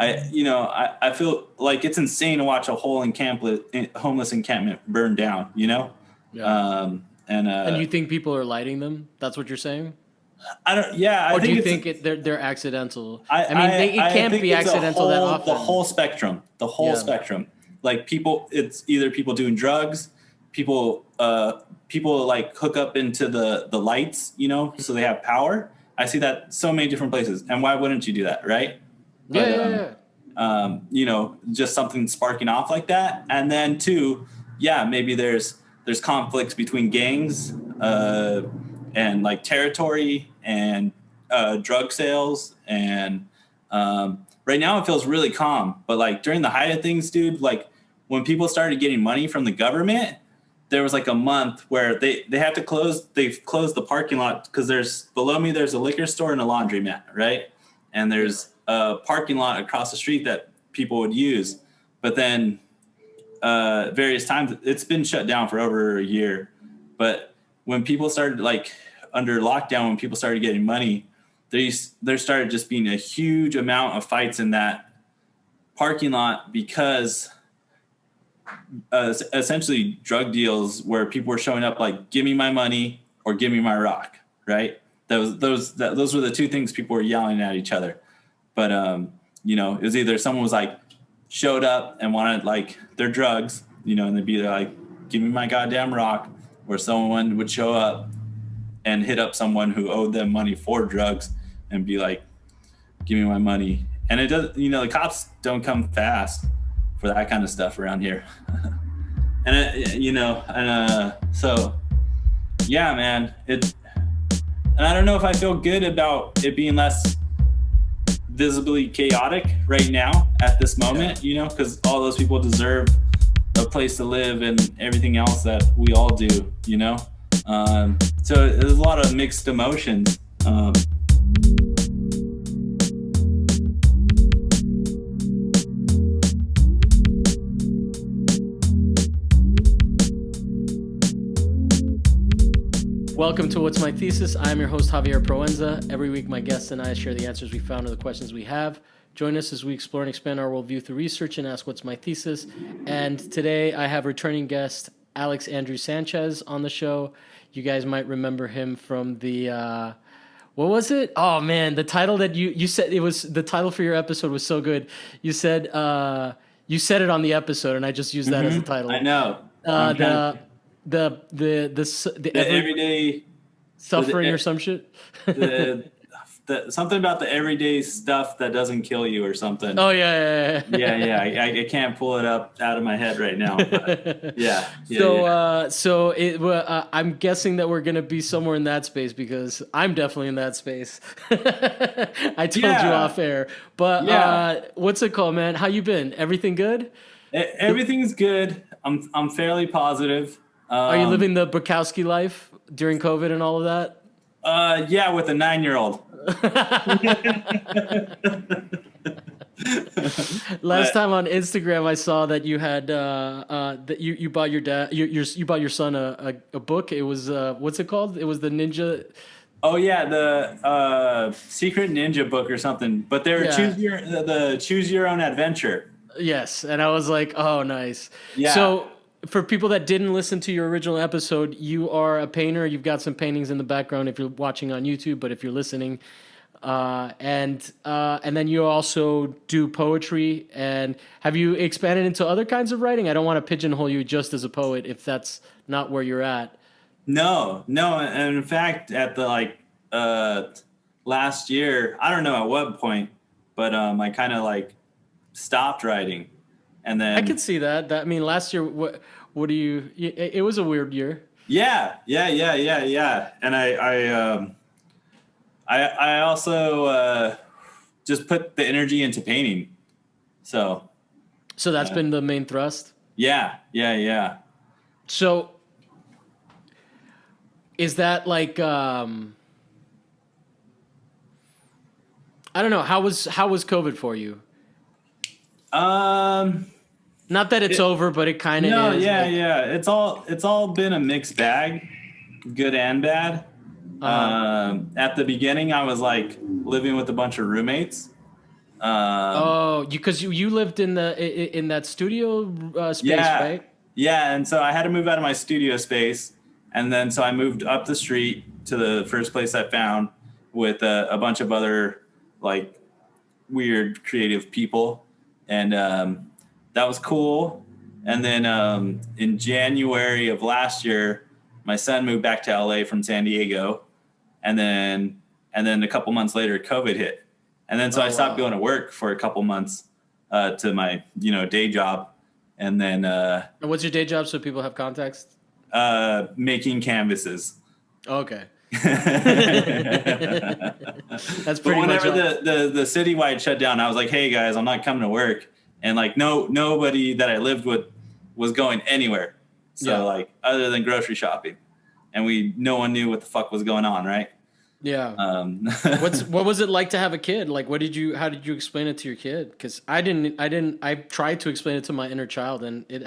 I feel like it's insane to watch a whole homeless encampment burn down, Yeah. And and you think people are lighting them? That's what you're saying? I don't, yeah, I Or do think you it's, think they're accidental? I, I mean, it I can't think be it's accidental that the often. whole spectrum, Yeah. like it's either people doing drugs, people like hook up into the lights, so they have power. I see that so many different places. And why wouldn't you do that? Right. Yeah, But, yeah, yeah. just something sparking off like that. And then two, yeah, maybe there's conflicts between gangs, and like territory and drug sales. And right now it feels really calm. But like during the height of things, dude, like when people started getting money from the government, there was like a month where they've closed the parking lot because below me there's a liquor store and a laundromat, right? And there's a parking lot across the street that people would use. But then various times it's been shut down for over a year. But when people started like under lockdown, when people started getting money, there started just being a huge amount of fights in that parking lot because essentially drug deals where people were showing up like, give me my money or give me my rock, right? Those were the two things people were yelling at each other. But it was either someone was like showed up and wanted like their drugs, and they'd be like, give me my goddamn rock, or someone would show up and hit up someone who owed them money for drugs and be like, give me my money. And it does, the cops don't come fast for that kind of stuff around here. So yeah, man, and I don't know if I feel good about it being less visibly chaotic right now at this moment, because all those people deserve a place to live and everything else that we all do, so there's a lot of mixed emotions. Welcome to What's My Thesis. I'm your host, Javier Proenza. Every week, my guests and I share the answers we found to the questions we have. Join us as we explore and expand our worldview through research and ask what's my thesis. And today, I have returning guest Alex Andrew Sanchez on the show. You guys might remember him from the... what was it? Oh, man, the title that you said, it was the title for your episode was so good. You said it on the episode, and I just used that as a title. I know. The everyday suffering or some shit. Something about the everyday stuff that doesn't kill you or something. Oh yeah. I can't pull it up out of my head right now. But I'm guessing that we're gonna be somewhere in that space because I'm definitely in that space. I told you off air, but what's it called, man? How you been? Everything good? Everything's good. I'm fairly positive. Are you living the Bukowski life during COVID and all of that? Yeah, with a 9-year-old. Last time on Instagram, I saw that you had that you bought your dad you bought your son a book. It was what's it called? It was the Ninja. Oh yeah, the Secret Ninja book or something. But they were choose your own adventure. Yes, and I was like, oh, nice. Yeah. So for people that didn't listen to your original episode, you are a painter. You've got some paintings in the background if you're watching on YouTube, but if you're listening, and then you also do poetry. And have you expanded into other kinds of writing? I don't want to pigeonhole you just as a poet if that's not where you're at. No. And in fact, at the last year, I don't know at what point, but I kind of stopped writing. And then I could see that. I mean, last year, what do you? It was a weird year. Yeah. And I also just put the energy into painting. So that's been the main thrust. Yeah. So is that like I don't know, how was COVID for you? Not that it's over, but it kind of is. Yeah. It's all been a mixed bag, good and bad. At the beginning, I was living with a bunch of roommates. You because you lived in that studio space, Yeah. right? Yeah. And so I had to move out of my studio space. And then so I moved up the street to the first place I found with a bunch of other like weird creative people. And that was cool. And then in January of last year, my son moved back to LA from San Diego. And then a couple months later, COVID hit. And then so I stopped going to work for a couple months to my, day job. And then And what's your day job so people have context? making canvases. Okay. That's But pretty much whenever all. the citywide shut down, I was like, hey guys, I'm not coming to work. And like nobody that I lived with was going anywhere. So Yeah. like other than grocery shopping. And no one knew what the fuck was going on, right? Yeah. What was it like to have a kid? Like, how did you explain it to your kid? Because I tried to explain it to my inner child, and it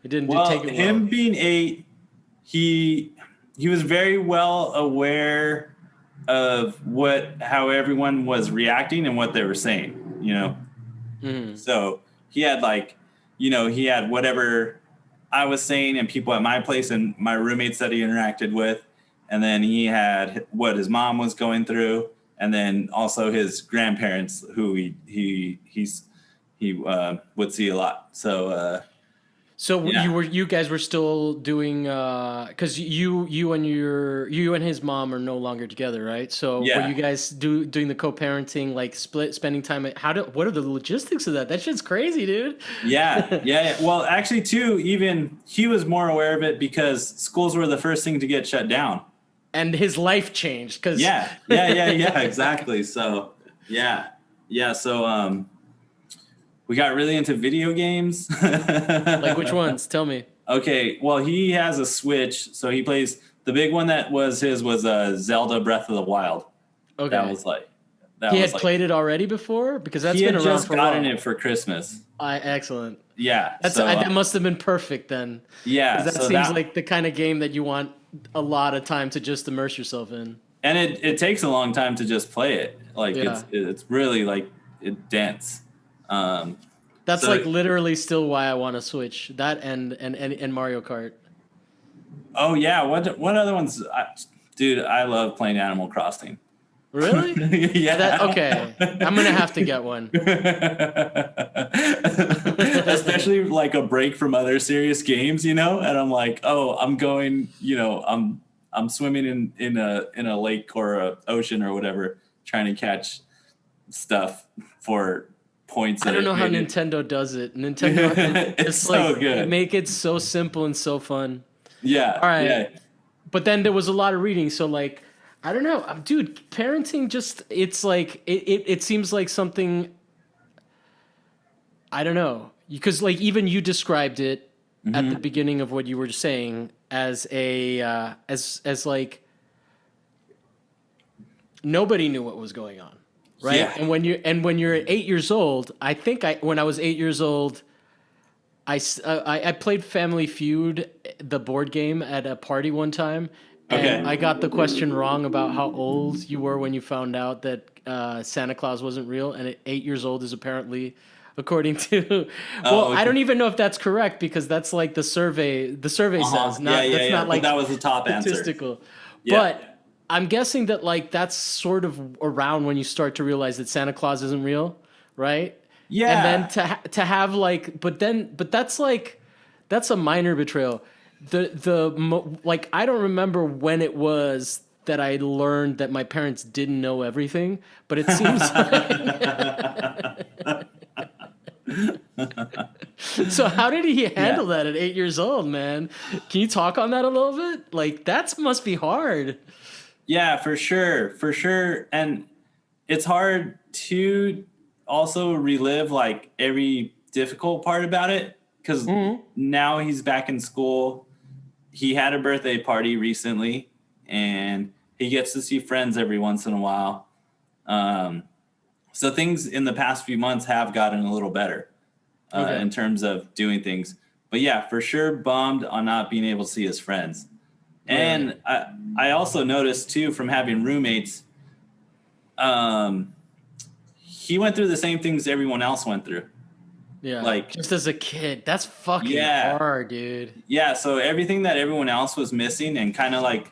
didn't Well, take it well. him being 8, he was very well aware of how everyone was reacting and what they were saying, Mhm. So he had he had whatever I was saying and people at my place and my roommates that he interacted with. And then he had what his mom was going through. And then also his grandparents who he would see a lot. So, So yeah. you guys were still doing because you and his mom are no longer together, right? So Yeah. were you guys doing the co-parenting, like spending time what are the logistics of that? That shit's crazy, dude. Yeah. Well, actually, too, even he was more aware of it because schools were the first thing to get shut down. And his life changed because Yeah, exactly. So, yeah. So, we got really into video games. Like which ones? Tell me. Okay, well, he has a Switch, so he plays. The big one that was his was Zelda Breath of the Wild. Okay. That He was had played it already before because that's he been had around just for a while. gotten it for Christmas. Excellent. Yeah, That must have been perfect then. yeah. 'Cause that so seems like the kind of game that you want a lot of time to just immerse yourself in. and it takes a long time to just play it. Like Yeah. it's really dense. That's So- like literally still why I want to Switch. That and Mario Kart. Oh yeah, what other ones? Dude, I love playing Animal Crossing. Really? Yeah. Okay. I'm gonna have to get one. Especially like a break from other serious games, and I'm like, oh, I'm going, I'm swimming in a lake or a ocean or whatever, trying to catch stuff for points. I don't know how Nintendo does it. Nintendo, It's so good. Make it so simple and so fun. Yeah. All right. Yeah. But then there was a lot of reading, so like I don't know, dude. Parenting it's like it seems like something. I don't know, because like even you described it at the beginning of what you were saying as as like nobody knew what was going on, right? Yeah. And when you're 8 years old, I think when I was 8 years old, I played Family Feud, the board game, at a party one time. And Okay. I got the question wrong about how old you were when you found out that Santa Claus wasn't real, and at 8 years old is apparently, according to, okay. I don't even know if that's correct because that's like the survey. The survey says not. Yeah. That's not But like that was the top answer. statistical. Yeah. But I'm guessing that like that's sort of around when you start to realize that Santa Claus isn't real, right? Yeah. And then to have like, but that's like, that's a minor betrayal. Like I don't remember when it was that I learned that my parents didn't know everything, but it seems like. So how did he handle that at 8 years old, man? Can you talk on that a little bit? Like that must be hard. Yeah, for sure. And it's hard to also relive like every difficult part about it because now he's back in school. He had a birthday party recently and he gets to see friends every once in a while. So things in the past few months have gotten a little better in terms of doing things. But yeah, for sure bummed on not being able to see his friends. And I also noticed too from having roommates, he went through the same things everyone else went through. Yeah. Like, just as a kid. That's fucking hard, dude. Yeah. So everything that everyone else was missing and kind of like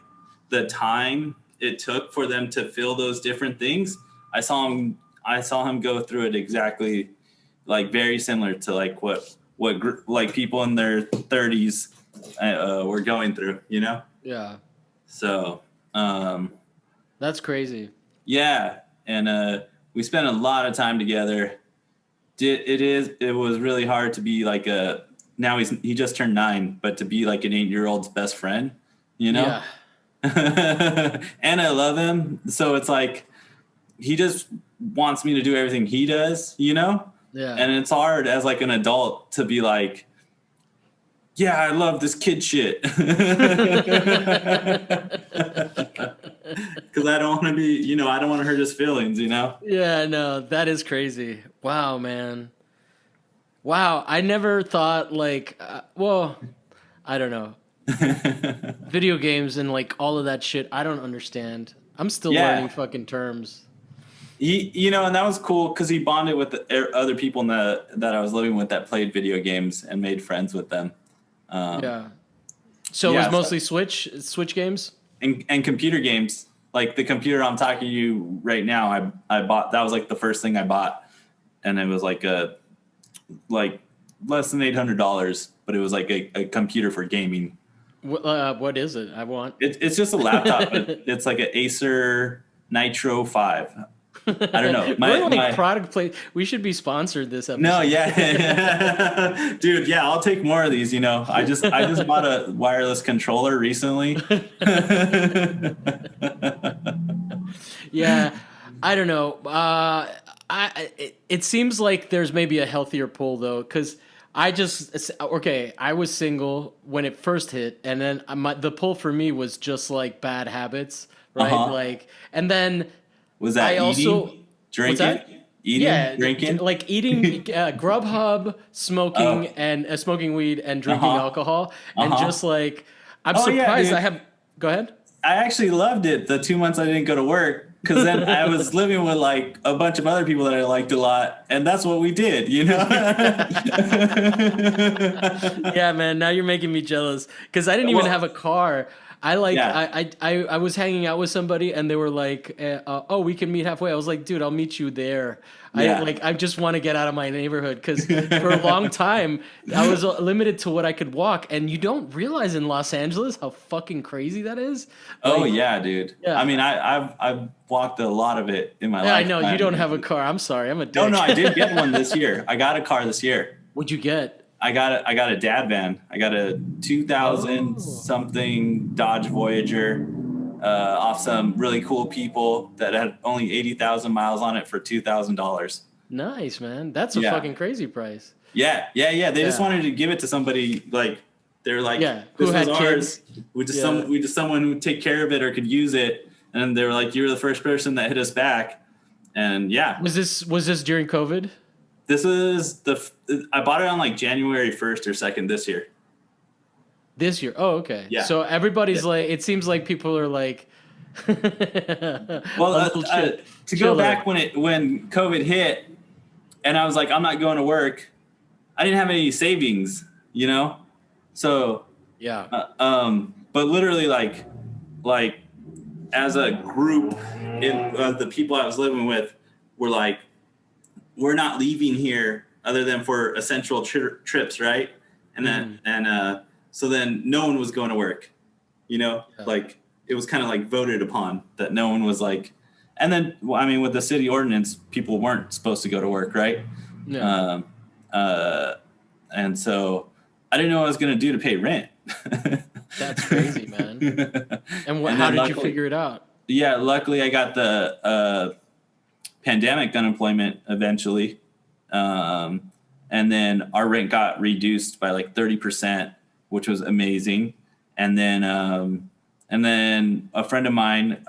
the time it took for them to feel those different things, I saw him go through it exactly, like very similar to like what like people in their 30s were going through, you know? Yeah. So, that's crazy. Yeah. And we spent a lot of time together. It was really hard to be like now he just turned 9, but to be like an 8-year-old's best friend, you know? Yeah. And I love him. So it's like, he just wants me to do everything he does, you know? Yeah. And it's hard as like an adult to be like, yeah, I love this kid shit. Because I don't want to be, you know, I don't want to hurt his feelings, you know? Yeah, no, that is crazy. Wow, man. Wow, I never thought like, well, I don't know. Video games and like all of that shit, I don't understand. I'm still learning fucking terms. You know, and that was cool because he bonded with the other people that I was living with that played video games and made friends with them. Yeah. So it was mostly Switch games? And computer games. Like the computer I'm talking to you right now, I bought, that was like the first thing I bought. And it was like less than $800, but it was like a computer for gaming. What is it? I want. It's just a laptop, but it's like an Acer Nitro 5. I don't know. My product play. We should be sponsored this episode. No, yeah, dude, yeah, I'll take more of these. You know, I just bought a wireless controller recently. Yeah, I don't know. It seems like there's maybe a healthier pull though, because I was single when it first hit, and then the pull for me was just like bad habits, right? Like, and then. Was that drinking? Drinking? Like eating Grubhub, smoking, and smoking weed and drinking alcohol. And just like, I'm surprised I have... Go ahead. I actually loved it the 2 months I didn't go to work, because then I was living with like a bunch of other people that I liked a lot. And that's what we did, you know? Yeah, man. Now you're making me jealous because I didn't even have a car. I was hanging out with somebody and they were like, "Oh, we can meet halfway." I was like, "Dude, I'll meet you there." I just want to get out of my neighborhood because for a long time I was limited to what I could walk, and you don't realize in Los Angeles how fucking crazy that is. Oh yeah, dude. Yeah. I mean, I've walked a lot of it in my life. Yeah, I know you don't have a car. I'm sorry, I'm a dick. No, I did get one this year. I got a car this year. What'd you get? I got a dad van. I got a 2000 something Dodge Voyager off some really cool people that had only 80,000 miles on it for $2,000. Nice, man. That's a fucking crazy price. Yeah. They just wanted to give it to somebody, like they're like, this was had ours. Kids. We just someone who would take care of it or could use it. And they were like, you were the first person that hit us back. And was this during COVID? This is I bought it on like January 1st or 2nd this year. This year? Oh, okay. Yeah. So everybody's like, it seems like people are like, well, to go back when COVID hit, and I was like, I'm not going to work. I didn't have any savings, you know. So yeah. But literally, like as a group, the people I was living with were like, we're not leaving here other than for essential trips, right? And then so then no one was going to work, you know. Like it was kind of like voted upon that no one was like. And then I mean, with the city ordinance, people weren't supposed to go to work, right? Yeah. And so I didn't know what I was going to do to pay rent. That's crazy, man. And how did you figure it out? Yeah, luckily I got the pandemic unemployment eventually. And then our rent got reduced by like 30%, which was amazing. And then a friend of mine,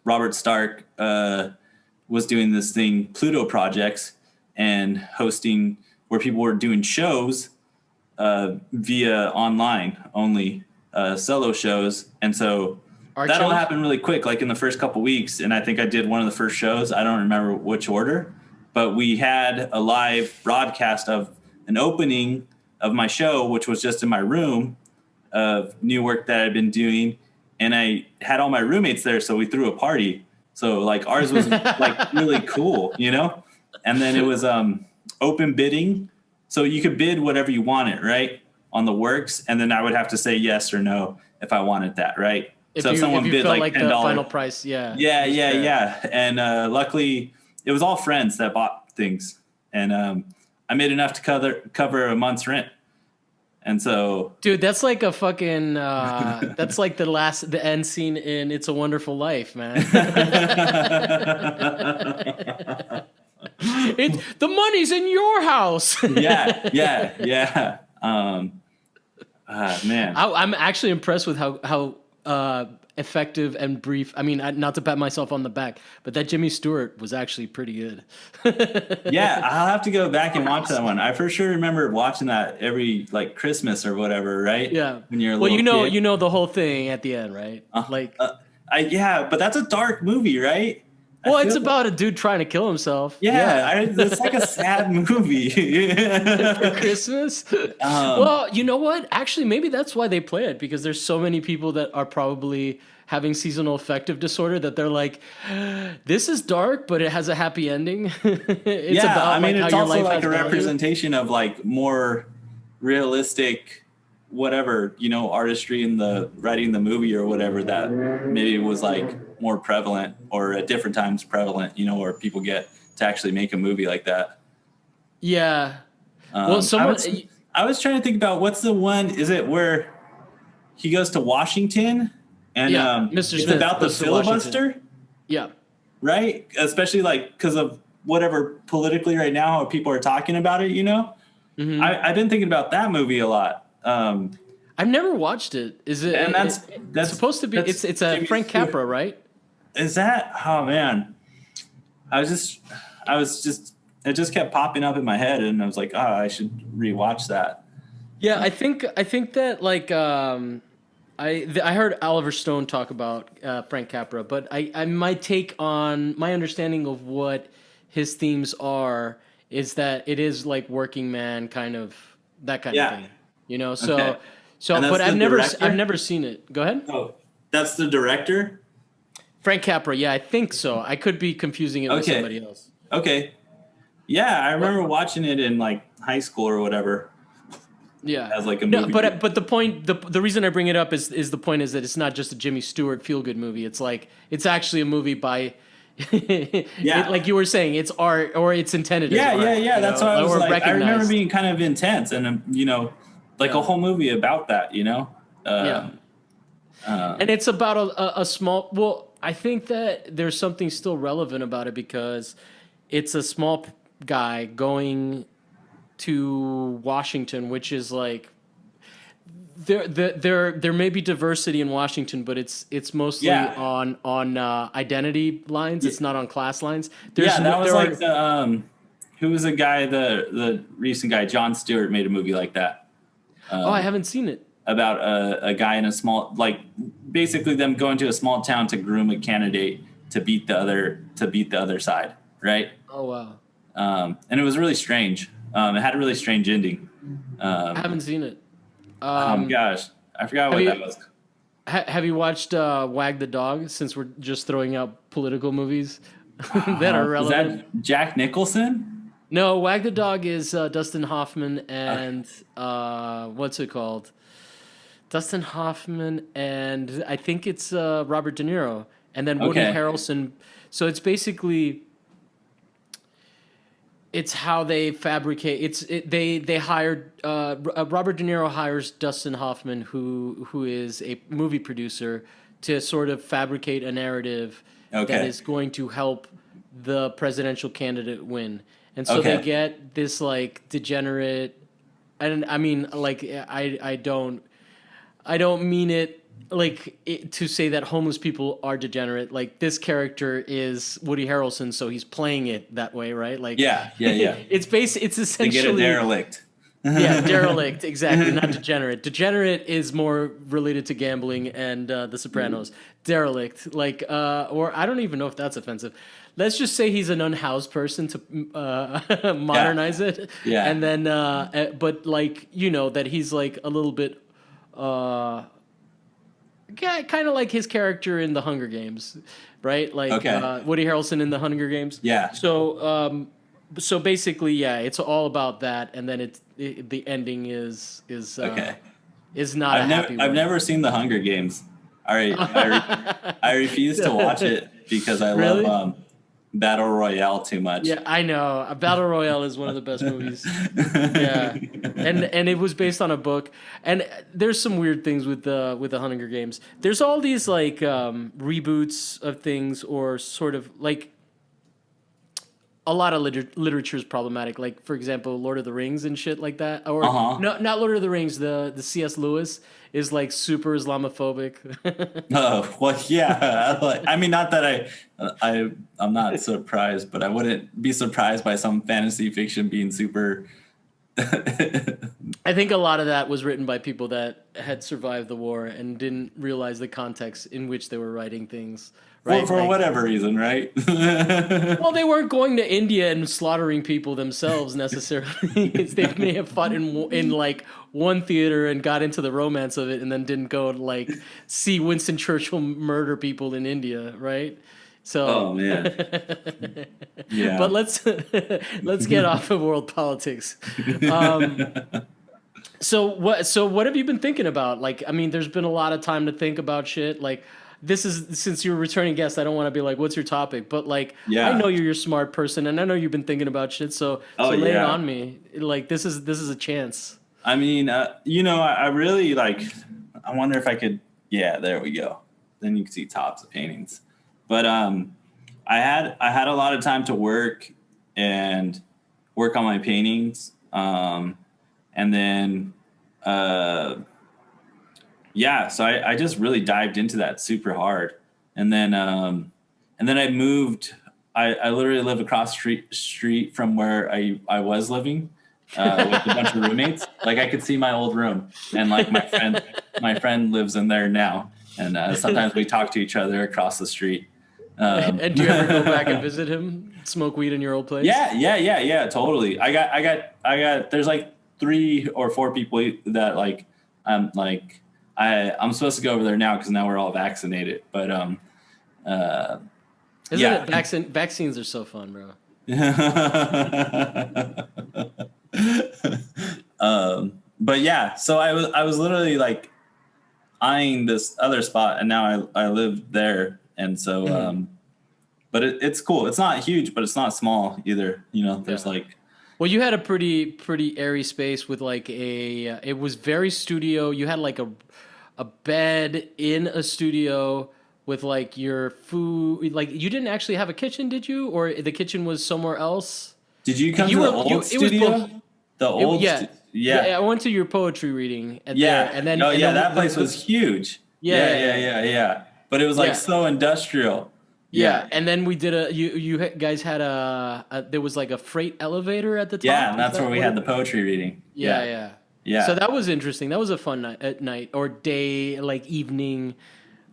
Robert Stark, was doing this thing, Pluto Projects, and hosting where people were doing shows via online only, solo shows. And so Art That all shows? happened really quick, like in the first couple weeks. And I think I did one of the first shows. I don't remember which order, but we had a live broadcast of an opening of my show, which was just in my room of new work that I'd been doing. And I had all my roommates there. So we threw a party. So like ours was like really cool, you know? And then it was open bidding. So you could bid whatever you wanted, right? On the works. And then I would have to say yes or no if I wanted that, right? If So if you someone if you bid felt like like the final price, yeah. yeah, it was yeah, fair. yeah. And luckily, it was all friends that bought things, and I made enough to cover a month's rent. And so, Dude, that's like a fucking that's like the end scene in It's a Wonderful Life, man. The money's in your house. yeah, yeah, yeah. Man, I'm actually impressed with how effective and brief. I mean, not to pat myself on the back, but that Jimmy Stewart was actually pretty good. yeah. I'll have to go back and watch that one. I for sure remember watching that every like Christmas or whatever, right? Yeah. When you're a Well, little kid. you know the whole thing at the end, right? Like, Yeah, but that's a dark movie, right? well, I it's feel- about a dude trying to kill himself. It's like a sad movie. For Christmas. Well, you know what? Actually, maybe that's why they play it, because there's so many people that are probably having seasonal affective disorder that they're like, this is dark, but it has a happy ending. It's Yeah, about I mean, like, it's how your also life like has a value. representation of like more realistic, whatever, you know, artistry in the writing the movie or whatever that maybe was like more prevalent or at different times prevalent, you know, where people get to actually make a movie like that. Yeah. Well, someone. I was trying to think about what's the one, is it where he goes to Washington and Yeah, Mr. it's Smith about the goes to Washington. filibuster, Yeah. right? Especially like because of whatever politically right now, how people are talking about it, you know? Mm-hmm. I've been thinking about that movie a lot. I've never watched it. Is it? And that's supposed to be. that's It's a Jimmy Frank Stewart. Capra, right? Is that? Oh man, I was just it just kept popping up in my head, and I was like, oh, I should rewatch that. Yeah, I think that like I heard Oliver Stone talk about Frank Capra, but I my take on my understanding of what his themes are is that it is like working man kind of that kind of thing, you know. So Okay. so, And that's but the I've director? never seen it. Go ahead, Oh, that's the director. Frank Capra. Yeah, I think so. I could be confusing it with Okay. somebody else. Okay, yeah, I remember watching it in like high school or whatever. Yeah, As like a no, movie. but the point, the reason I bring it up is the point is that it's not just a Jimmy Stewart feel good movie. It's like it's actually a movie by, Yeah. like you were saying, it's art or it's intended. Yeah, as art, yeah, yeah. you That's know, why I was or like, I remember recognized. being kind of intense, and you know, like Yeah. a whole movie about that, you know. Yeah. And it's about a small. Well, I think that there's something still relevant about it because it's a small guy going to Washington, which is like there may be diversity in Washington, but it's mostly Yeah. on identity lines. It's not on class lines. Yeah, that was there like are- the who was the guy, the recent guy, Jon Stewart made a movie like that oh, I haven't seen it. about a guy in a small, like basically them going to a small town to groom a candidate to beat the other side, right? Oh wow, And it was really strange. It had a really strange ending. I haven't seen it. Gosh, I forgot what you- that was. Have you watched Wag the Dog? Since we're just throwing out political movies that are Is relevant. that Jack Nicholson? No, Wag the Dog is Dustin Hoffman and what's it called? Dustin Hoffman and I think it's Robert De Niro and then Woody Okay. Harrelson. So it's basically it's how they fabricate. They hired Robert De Niro hires Dustin Hoffman, who is a movie producer, to sort of fabricate a narrative that Okay. is going to help the presidential candidate win. And so Okay. they get this like degenerate, and I mean like I don't mean it like to say that homeless people are degenerate. Like this character is Woody Harrelson, so he's playing it that way, right? Like Yeah. It's They essentially get a derelict. Yeah, derelict, exactly, not degenerate. Degenerate is more related to gambling and The Sopranos. Derelict, like, or I don't even know if that's offensive. Let's just say he's an unhoused person to Yeah. modernize it, Yeah. and then, but like that he's like a little bit, uh, yeah, kind of like his character in the Hunger Games, right? Like Okay. Woody Harrelson in the Hunger Games. Yeah. So basically, yeah, it's all about that, and then the ending Okay. is not a happy I've one. never seen the Hunger Games. I refuse to watch it because I love Really? Battle Royale too much. Yeah, I know. Battle Royale is one of the best movies. Yeah, and it was based on a book. And there's some weird things with the Hunger Games. There's all these like reboots of things, or sort of like a lot of literature is problematic. Like for example, Lord of the Rings and shit like that. Or Uh-huh. no, not Lord of the Rings. The C.S. Lewis is like super Islamophobic. Oh, well, yeah. I mean, not that I'm not surprised, but I wouldn't be surprised by some fantasy fiction being super. I think a lot of that was written by people that had survived the war and didn't realize the context in which they were writing things. Right? For Like, whatever reason, right? well, they weren't going to India and slaughtering people themselves necessarily. They may have fought in like one theater and got into the romance of it, and then didn't go like see Winston Churchill murder people in India, right? So, Oh man, yeah. but let's get off of world politics. So what have you been thinking about? Like, I mean, there's been a lot of time to think about shit. Like, this is, since you're a returning guest, I don't want to be like, what's your topic? But like, Yeah. I know you're a smart person, and I know you've been thinking about shit. So Oh, lay it yeah. on me. Like, this is a chance. I mean, I really like. I wonder if I could. Yeah, there we go. Then you can see tops of paintings. But I had a lot of time to work on my paintings, and then yeah. So I just really dived into that super hard, and then I moved. I literally live across street from where I was living. With a bunch of roommates, like I could see my old room, and like my friend lives in there now, and sometimes we talk to each other across the street. And do you ever go back and visit him? Smoke weed in your old place? Yeah, totally. I got. There's like 3 or 4 people that like I'm I'm supposed to go over there now because now we're all vaccinated. But Isn't it vaccines are so fun, bro. But yeah, so I was literally like eyeing this other spot, and now I live there, and so but it's cool. It's not huge, but it's not small either. There's like. Well, you had a pretty airy space with like it was very studio. You had like a bed in a studio with like your food. Like, you didn't actually have a kitchen, did you? Or the kitchen was somewhere else? Did you come to the old studio? The old, yeah. I went to your poetry reading. Yeah, and then that place was huge. Yeah. But it was like so industrial. Yeah, and then we did you guys had there was like a freight elevator at the top. Yeah, and that's where we had the poetry reading. Yeah. So that was interesting. That was a fun night or day, like evening.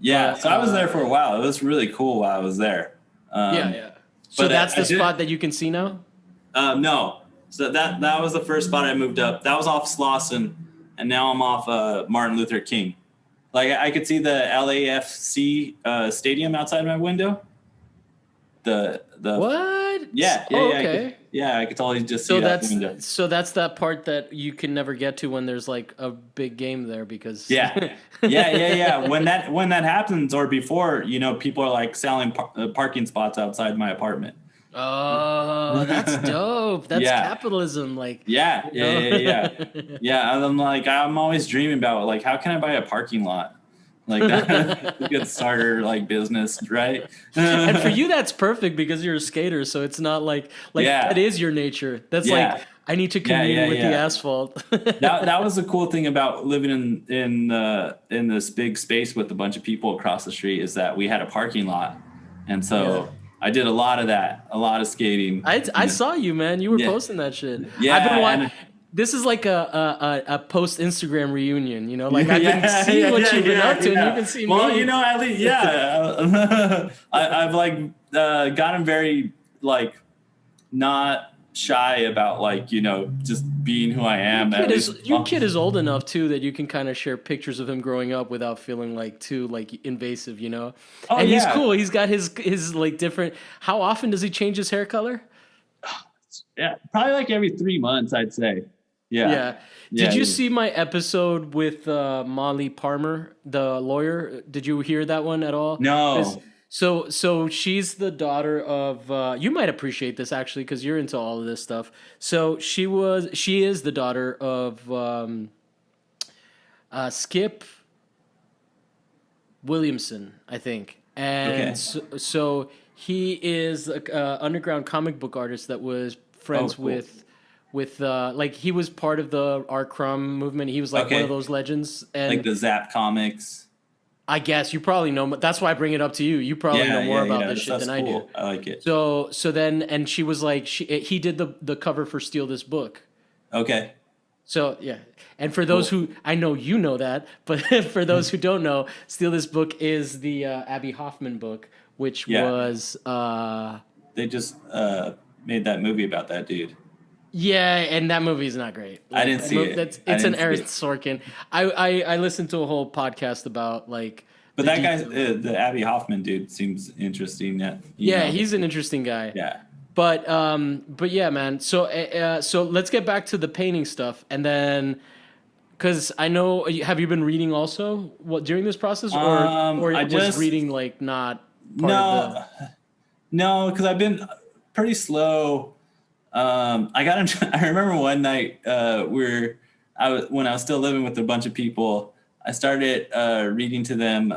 Yeah, so I was there for a while. It was really cool while I was there. Yeah. So that's the spot that you can see now? No. So that was the first spot I moved up. That was off Slauson, and now I'm off Martin Luther King. Like, I could see the LAFC stadium outside my window. The what? Yeah. Okay. I could totally just see that window. So that's that part that you can never get to when there's like a big game there, because yeah. When that happens, or before, people are like selling parking spots outside my apartment. Oh, that's dope. That's capitalism. Like, yeah. And I'm like, I'm always dreaming about, like, how can I buy a parking lot? Like, that's a good starter, like, business, right? And for you, that's perfect because you're a skater. So it's not like that is your nature. That's like, I need to commune with the asphalt. that was the cool thing about living in this big space with a bunch of people across the street, is that we had a parking lot. And so I did a lot of that, a lot of skating. I saw you, man. You were posting that shit. Yeah. This is like a post Instagram reunion, you know. Like Yeah, I've been yeah, seeing yeah, what yeah, you've been yeah, up to, and you've yeah. been seeing Well, me. at least, yeah. I've like gotten very like not shy about like just being who I am. At least. Your kid is old enough too that you can kind of share pictures of him growing up without feeling like too like invasive, you know. Oh And he's cool. yeah, He's got his like different. How often does he change his hair color? yeah. Probably like every 3 months, I'd say. Yeah, Yeah. Did yeah. you Yeah. see my episode with Molly Parmer, the lawyer? Did you hear that one at all? Because No. so she's the daughter of you might appreciate this actually because you're into all of this stuff. So she is the daughter of Skip Williamson, I think, and Okay. so he is a underground comic book artist that was Oh, friends cool. with like he was part of the R. Crumb movement. He was like one of Okay. those legends, Like and the Zap comics. I guess you probably know. That's why I bring it up to you. You probably know Yeah, more yeah, about yeah. this That shit stuff's than I do. cool. I like it. So then, and she was like, he did the cover for Steal This Book. Okay. So yeah, and for those Cool. who I know you know that, but for those who don't know, Steal This Book is the Abby Hoffman book, which Yeah. was They just made that movie about that dude. yeah, and that movie is not great. I Like didn't that see movie, it. that's I it's an didn't see Aaron it. Sorkin. I listened to a whole podcast about like But the that guy, details. the Abby Hoffman dude, seems interesting. Yeah, Yeah, he's an interesting guy. Yeah. But yeah, man. So let's get back to the painting stuff, and then because I know, have you been reading also what during this process, or I was just reading like not part of the? no, no, because I've been pretty slow. I got into, I remember one night where when I was still living with a bunch of people, I started reading to them.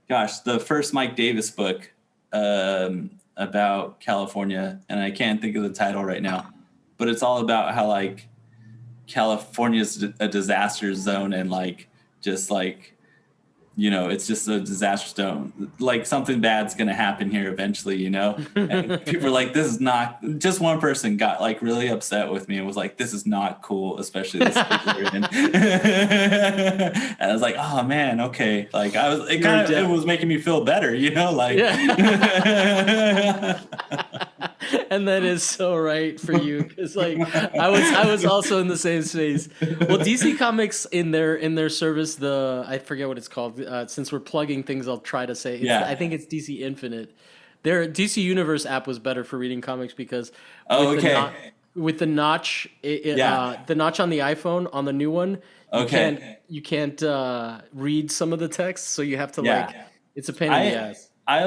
Gosh, the first Mike Davis book about California, and I can't think of the title right now, but it's all about how like California's a disaster zone and like just like it's just a disaster zone. Like something bad's gonna happen here eventually. And people are like, this is not. Just one person got like really upset with me and was like, this is not cool, especially the state we're in. And I was like, oh man, okay. Like I was, You're it was making me feel better. Like. yeah. And that is so right for you because like I was also in the same space. Well, DC Comics in their service, I forget what it's called. Since we're plugging things, I'll try to say. Yeah. I think it's DC Infinite. Their DC Universe app was better for reading comics because Oh, with the okay. no- with the notch, Yeah. the notch on the iPhone on the new one, Okay. you can't read some of the text, so you have to Yeah. like it's a pain in the ass. I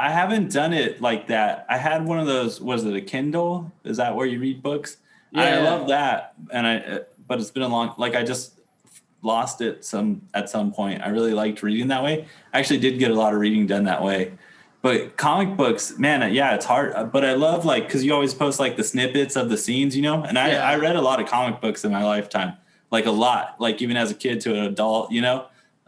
haven't done it like that. I had one of those. Was it a Kindle? Is that where you read books? I Yeah. love that, but it's been a long. Like I just lost it at some point. I really liked reading that way. I actually did get a lot of reading done that way. But comic books, man, yeah, it's hard. But I love like because you always post like the snippets of the scenes. And I Yeah. read a lot of comic books in my lifetime, like a lot, like even as a kid to an adult.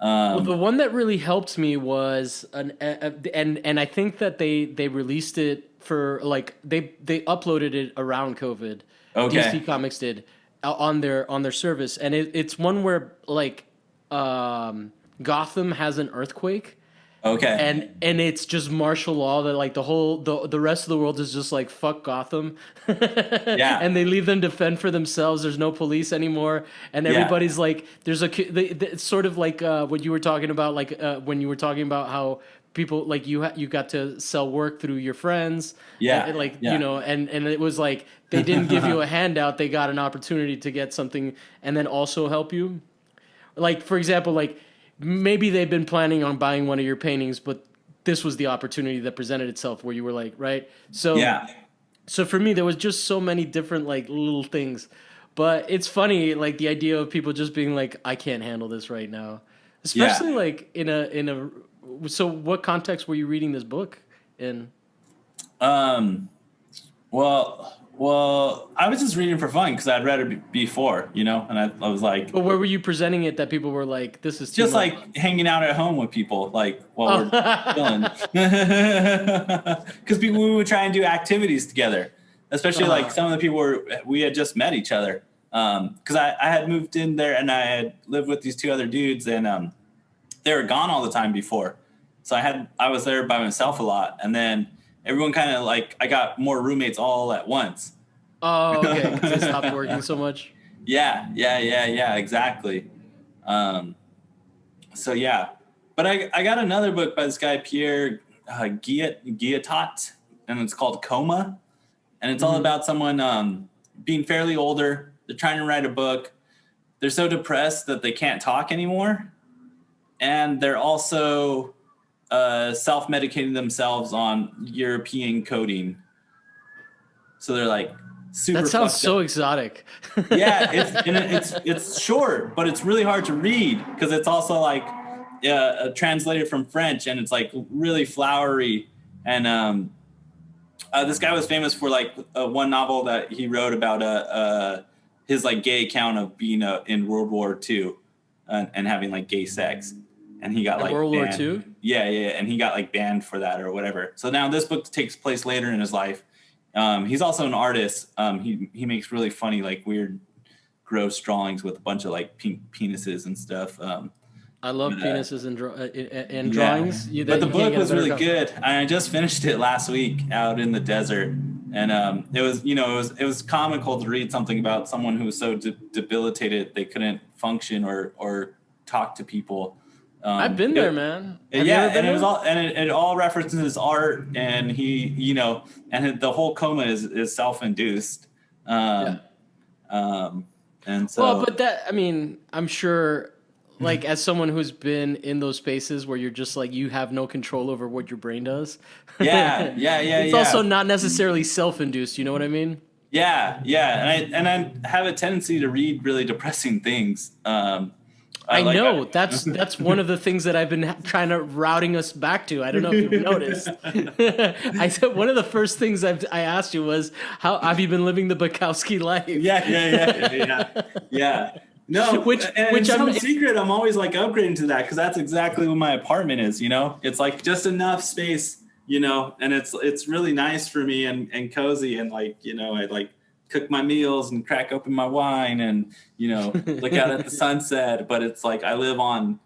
Well, the one that really helped me was and I think that they released it for like they uploaded it around COVID. Okay. DC Comics did on their service, and it's one where like Gotham has an earthquake. Okay. And it's just martial law that like the rest of the world is just like fuck Gotham, Yeah. and they leave them to fend for themselves. There's no police anymore, and Yeah. everybody's like there's it's sort of like what you were talking about, like when you were talking about how people like you got to sell work through your friends, Yeah. and, like Yeah. and it was like they didn't give you a handout, they got an opportunity to get something and then also help you. Like for example, like maybe they've been planning on buying one of your paintings, but this was the opportunity that presented itself where you were like, right? So Yeah. so for me there was just so many different like little things. But it's funny like the idea of people just being like I can't handle this right now. Especially Yeah. like in a so what context were you reading this book in? Um, well, I was just reading for fun because I'd read it before, and I was like, But where were you presenting it that people were like this is too just much? like hanging out at home with people, like while we're chilling, because we would try and do activities together. especially like some of the people we had just met each other. Because I had moved in there and I had lived with these two other dudes, and they were gone all the time before. So I was there by myself a lot, and then everyone kind of like I got more roommates all at once. Oh, okay, because they stopped working so much. Yeah, exactly. So yeah, but I got another book by this guy Pierre Guillotot, and it's called Coma, and it's all about someone being fairly older. They're trying to write a book. They're so depressed that they can't talk anymore, and they're also self-medicating themselves on European codeine. So they're like super. That sounds so exotic. Yeah, it's short, but it's really hard to read because it's also like translated from French, and it's like really flowery. And this guy was famous for like one novel that he wrote about his like gay account of being in World War II and having like gay sex, and he got like World War II. Yeah, and he got like banned for that or whatever. So now this book takes place later in his life. He's also an artist. He makes really funny, like weird, gross drawings with a bunch of like pink penises and stuff. I love penises and drawings. But the book was really good. I just finished it last week out in the desert, and it was comical to read something about someone who was so debilitated they couldn't function or talk to people. I've been there, man. And it all references art, and the whole coma is self-induced. And so, well, but that, I mean, I'm sure, like, as someone who's been in those spaces where you're just like, you have no control over what your brain does. It's also not necessarily self-induced. You know what I mean? Yeah. And I have a tendency to read really depressing things. I know that's one of the things that I've been trying to routing us back to. I don't know if you've noticed. I said one of the first things I asked you was, how have you been living the Bukowski life? Yeah. No, which I'm secret. I'm always like upgrading to that because that's exactly what my apartment is. It's like just enough space, and it's really nice for me and cozy, and like I like cook my meals and crack open my wine and look out at the sunset. But it's like I live on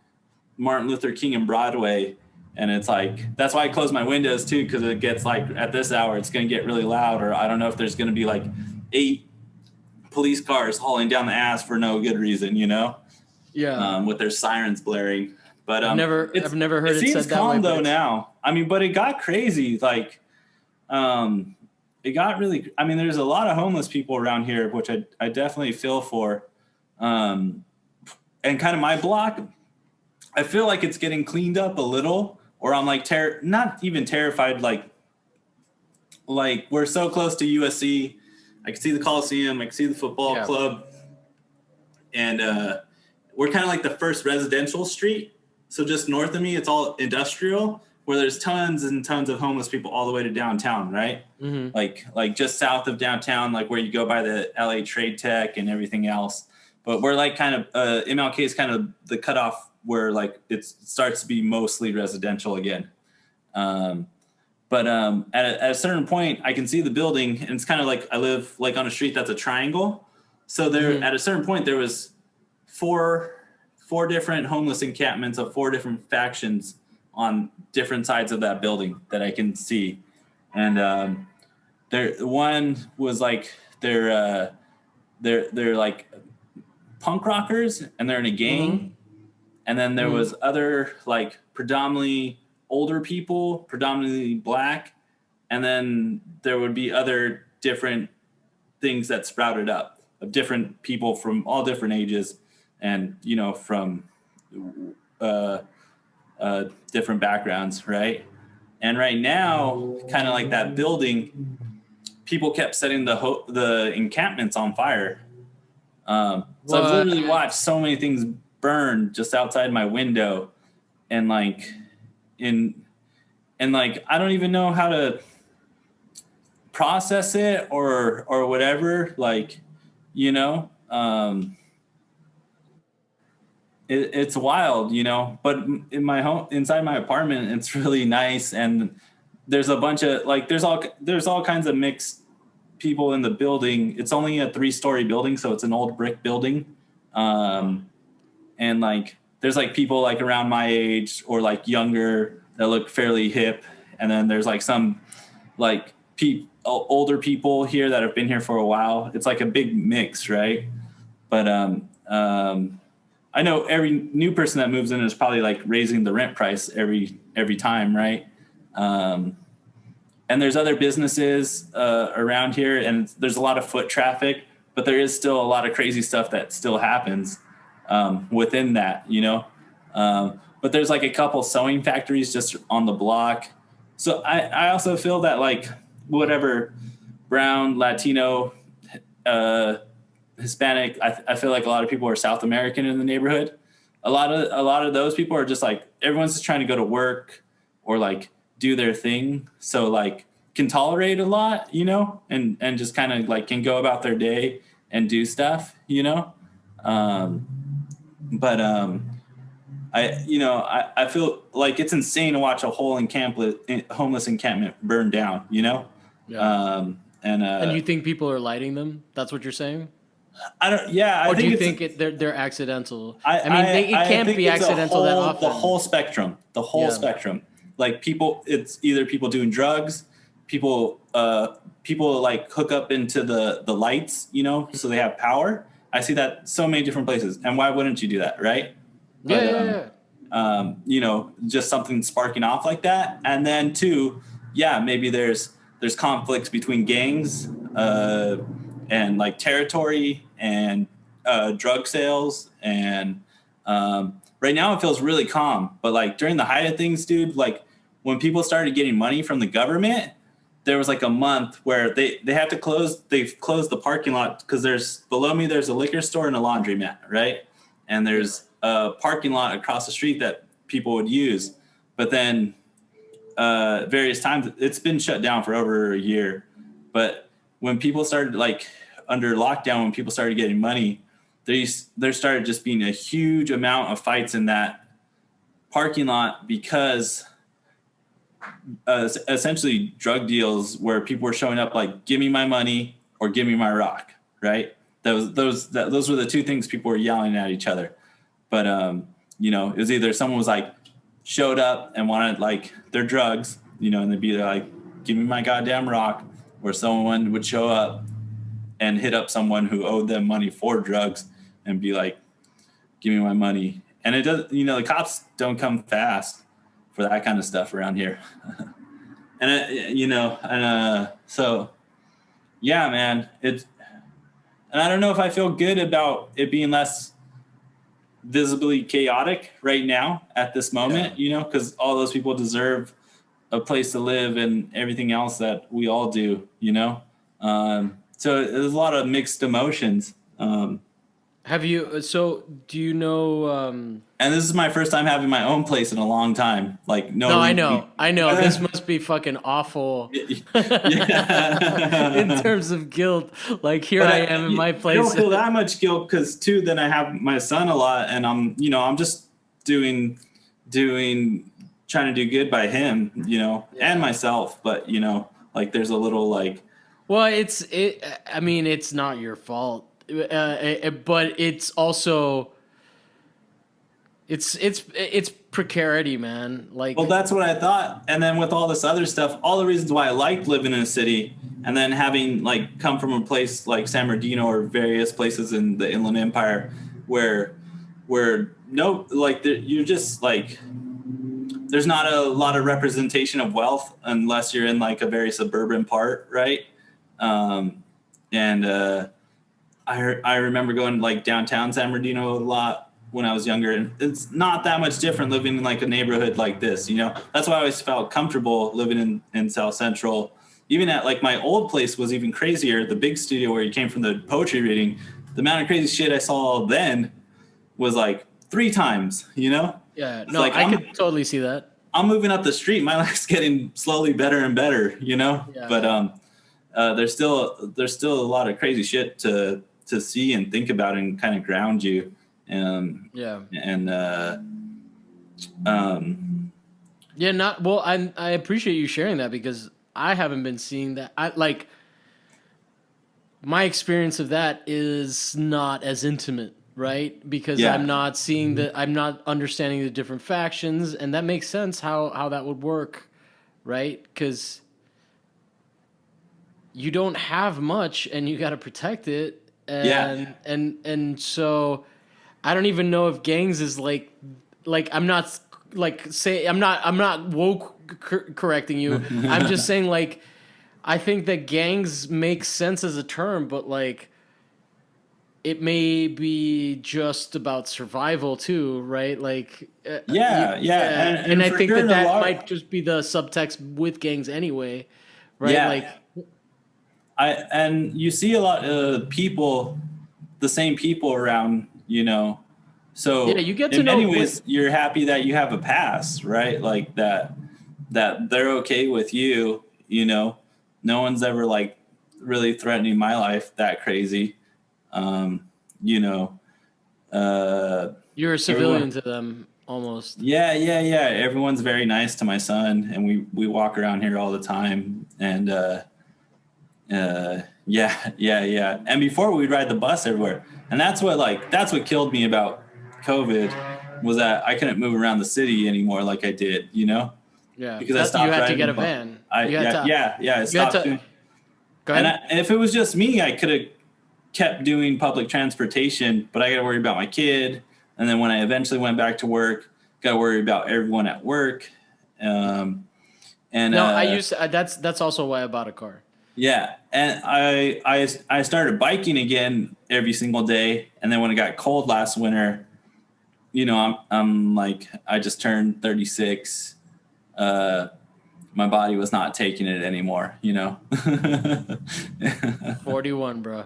Martin Luther King and Broadway, and it's like that's why I close my windows too, because it gets like at this hour it's going to get really loud, or I don't know if there's going to be like 8 police cars hauling down the ass for no good reason, with their sirens blaring. But I've never heard it seems said calm that way, though now. I mean, but it got crazy. Like, it got really. I mean, there's a lot of homeless people around here, which I definitely feel for. And kind of my block, I feel like it's getting cleaned up a little, or I'm like not even terrified. Like we're so close to USC. I can see the Coliseum. I can see the football club. And we're kind of like the first residential street. So just north of me, it's all industrial, where there's tons and tons of homeless people all the way to downtown, right? Mm-hmm. Like just south of downtown, like where you go by the LA Trade Tech and everything else. But we're like kind of MLK is kind of the cutoff where like it starts to be mostly residential again. But at a certain point, I can see the building, and it's kind of like I live like on a street that's a triangle. So there, at a certain point, there was four different homeless encampments of 4 different factions on different sides of that building that I can see. And one was like they're like punk rockers, and they're in a gang. Mm-hmm. And then there was other like predominantly older people, predominantly black, and then there would be other different things that sprouted up of different people from all different ages, and from different backgrounds, right? And right now, kind of like that building, people kept setting the encampments on fire. So I've literally watched so many things burn just outside my window, and like. And like I don't even know how to process it or whatever, like it's wild, but in my home, inside my apartment, it's really nice, and there's a bunch of like there's all kinds of mixed people in the building. It's only a 3-story building, so it's an old brick building. And like there's like people like around my age or like younger that look fairly hip, and then there's like some like older people here that have been here for a while. It's like a big mix, right? But I know every new person that moves in is probably like raising the rent price every time, right? And there's other businesses around here, and there's a lot of foot traffic, but there is still a lot of crazy stuff that still happens within that, you know. But there's like a couple sewing factories just on the block. So I also feel that like whatever brown, Latino, Hispanic, I feel like a lot of people are South American in the neighborhood. A lot of those people are just like, everyone's just trying to go to work or like do their thing. So like can tolerate a lot, you know, and just kind of like can go about their day and do stuff, you know. But I feel like it's insane to watch a whole homeless encampment burn down, you know? Yeah. And you And think people are lighting them? That's what you're saying? I don't, yeah, I Or do think you it's, think they're accidental? I, I mean, it I can't think be it's accidental that often. the whole spectrum, Yeah. like people, it's either people doing drugs, people like hook up into the lights, you know, so they have power. I see that so many different places. And why wouldn't you do that? Right. But, Yeah. you know, just something sparking off like that. And then two, yeah, maybe there's conflicts between gangs, and like territory and, drug sales. And, right now it feels really calm, but like during the height of things, dude, like when people started getting money from the government, there was like a month where they've closed the parking lot because below me, there's a liquor store and a laundromat, right? And there's a parking lot across the street that people would use. But then various times it's been shut down for over a year. But when people started like under lockdown, when people started getting money, there started just being a huge amount of fights in that parking lot because essentially drug deals where people were showing up like, give me my money or give me my rock, right? Those were the two things people were yelling at each other. But you know, it was either someone was like showed up and wanted like their drugs, you know, and they'd be like, give me my goddamn rock, or someone would show up and hit up someone who owed them money for drugs and be like, give me my money. And it does, you know, the cops don't come fast for that kind of stuff around here. So yeah, man, and I don't know if I feel good about it being less visibly chaotic right now at this moment, you know, because all those people deserve a place to live and everything else that we all do, you know. So there's a lot of mixed emotions. So do you know? And this is my first time having my own place in a long time. Like, no, I know. This must be fucking awful. Yeah. In terms of guilt, like here I am in my place. I don't feel that much guilt because too, then I have my son a lot, and I'm just trying to do good by him, you know, and myself. But you know, like there's a little like. Well, I mean, it's not your fault, but it's also. It's precarity, man. Like, well, that's what I thought. And then with all this other stuff, all the reasons why I liked living in a city, and then having like come from a place like San Bernardino or various places in the Inland Empire, where no, like you're just like, there's not a lot of representation of wealth unless you're in like a very suburban part, right? I remember going like downtown San Bernardino a lot when I was younger, and it's not that much different living in like a neighborhood like this, you know. That's why I always felt comfortable living in South Central. Even at like my old place was even crazier. The big studio where you came from the poetry reading, the amount of crazy shit I saw then was like 3 times, you know. Yeah, it's no, like, I could totally see that. I'm moving up the street. My life's getting slowly better and better, you know. Yeah. But there's still a lot of crazy shit to see and think about and kind of ground you. Yeah. I appreciate you sharing that because I haven't been seeing that. my experience of that is not as intimate, right? Because Yeah. I'm not seeing I'm not understanding the different factions, and that makes sense how that would work, right? Because you don't have much, and you got to protect it, Yeah. and so I don't even know if gangs is like I'm not like say I'm not woke correcting you. I'm just saying like I think that gangs make sense as a term, but like it may be just about survival too, right? Like Yeah, yeah, and and I for think sure, that in a that lot. might just be the subtext with gangs anyway, right? Yeah, Like and you see a lot of people, the same people around, yeah, So you get to in know many what ways, you're happy that you have a pass, right? Like that they're okay with you. No one's ever like really threatening my life that crazy. Um, you know, uh, you're a everyone. civilian to them almost. Yeah, yeah, yeah. Everyone's very nice to my son, and we walk around here all the time. And yeah, yeah, yeah. And before we'd ride the bus everywhere, and that's what killed me about COVID was that I couldn't move around the city anymore like I did, Yeah, because I that you stopped had to riding get the a bus. van. I You had yeah to. yeah yeah I You had stopped to. doing, Go and ahead. if it was just me, I could have kept doing public transportation, but I got to worry about my kid, and then when I eventually went back to work, got to worry about everyone at work, um, and No, I used that's also why I bought a car. yeah, and I started biking again every single day, and then when it got cold last winter, I'm like I just turned 36. My body was not taking it anymore. 41, bro. Um,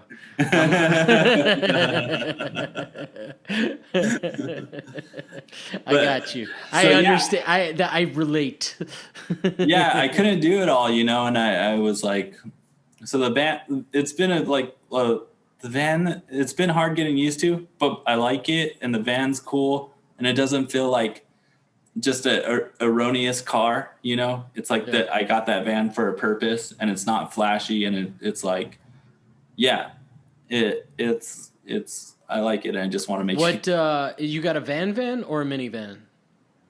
I But got you. so I yeah, understand. I relate. yeah, I couldn't do it all, and I was like, so the van, it's been the van, it's been hard getting used to, but I like it, and the van's cool, and it doesn't feel like just a erroneous car. It's like Yeah. that I got that van for a purpose, and it's not flashy, and it's like, yeah, it's I like it, and I just want to make sure. What you got a van or a minivan?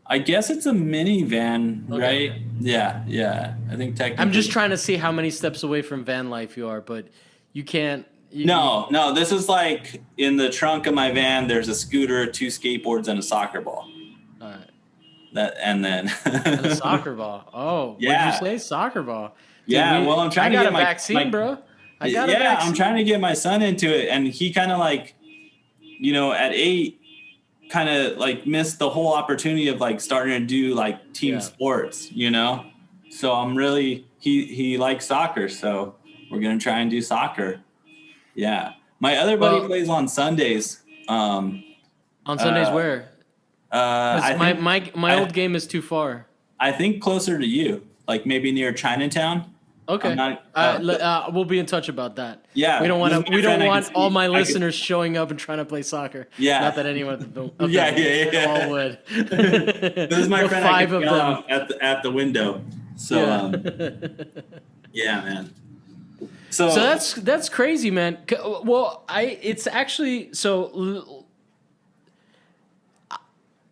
I guess it's a minivan, Okay. right? Yeah, yeah. I think I'm just technically. trying to see how many steps away from van life you are, but you can't. No, no. This is like in the trunk of my van. There's a scooter, two skateboards, and a soccer ball. Uh, That and then. and a soccer ball. Oh, what'd you Yeah, say? Soccer ball. Dude, yeah. Well, I'm I trying to got a get vaccine, my. bro. I got a Yeah, I'm trying vaccine. to get my son into it, and he kind of like, at 8, kind of like missed the whole opportunity of like starting to do like team Yeah. sports. So I'm really he likes soccer, so we're gonna try and do soccer. Yeah. My other buddy Well, plays on Sundays. on Sundays Uh, where? Because I think my old game is too far. I think closer to you, like maybe near Chinatown. I'm Okay. not. We'll be in touch about that. Yeah, We don't this want is to. my We don't friend. want all my listeners showing up and trying to play soccer. Not Yeah, that anyone of yeah, them yeah, at all yeah. would. This is my The friend. I five can of yell them. out at the window. So Yeah. yeah, man. So So that's crazy, man. Well, it's actually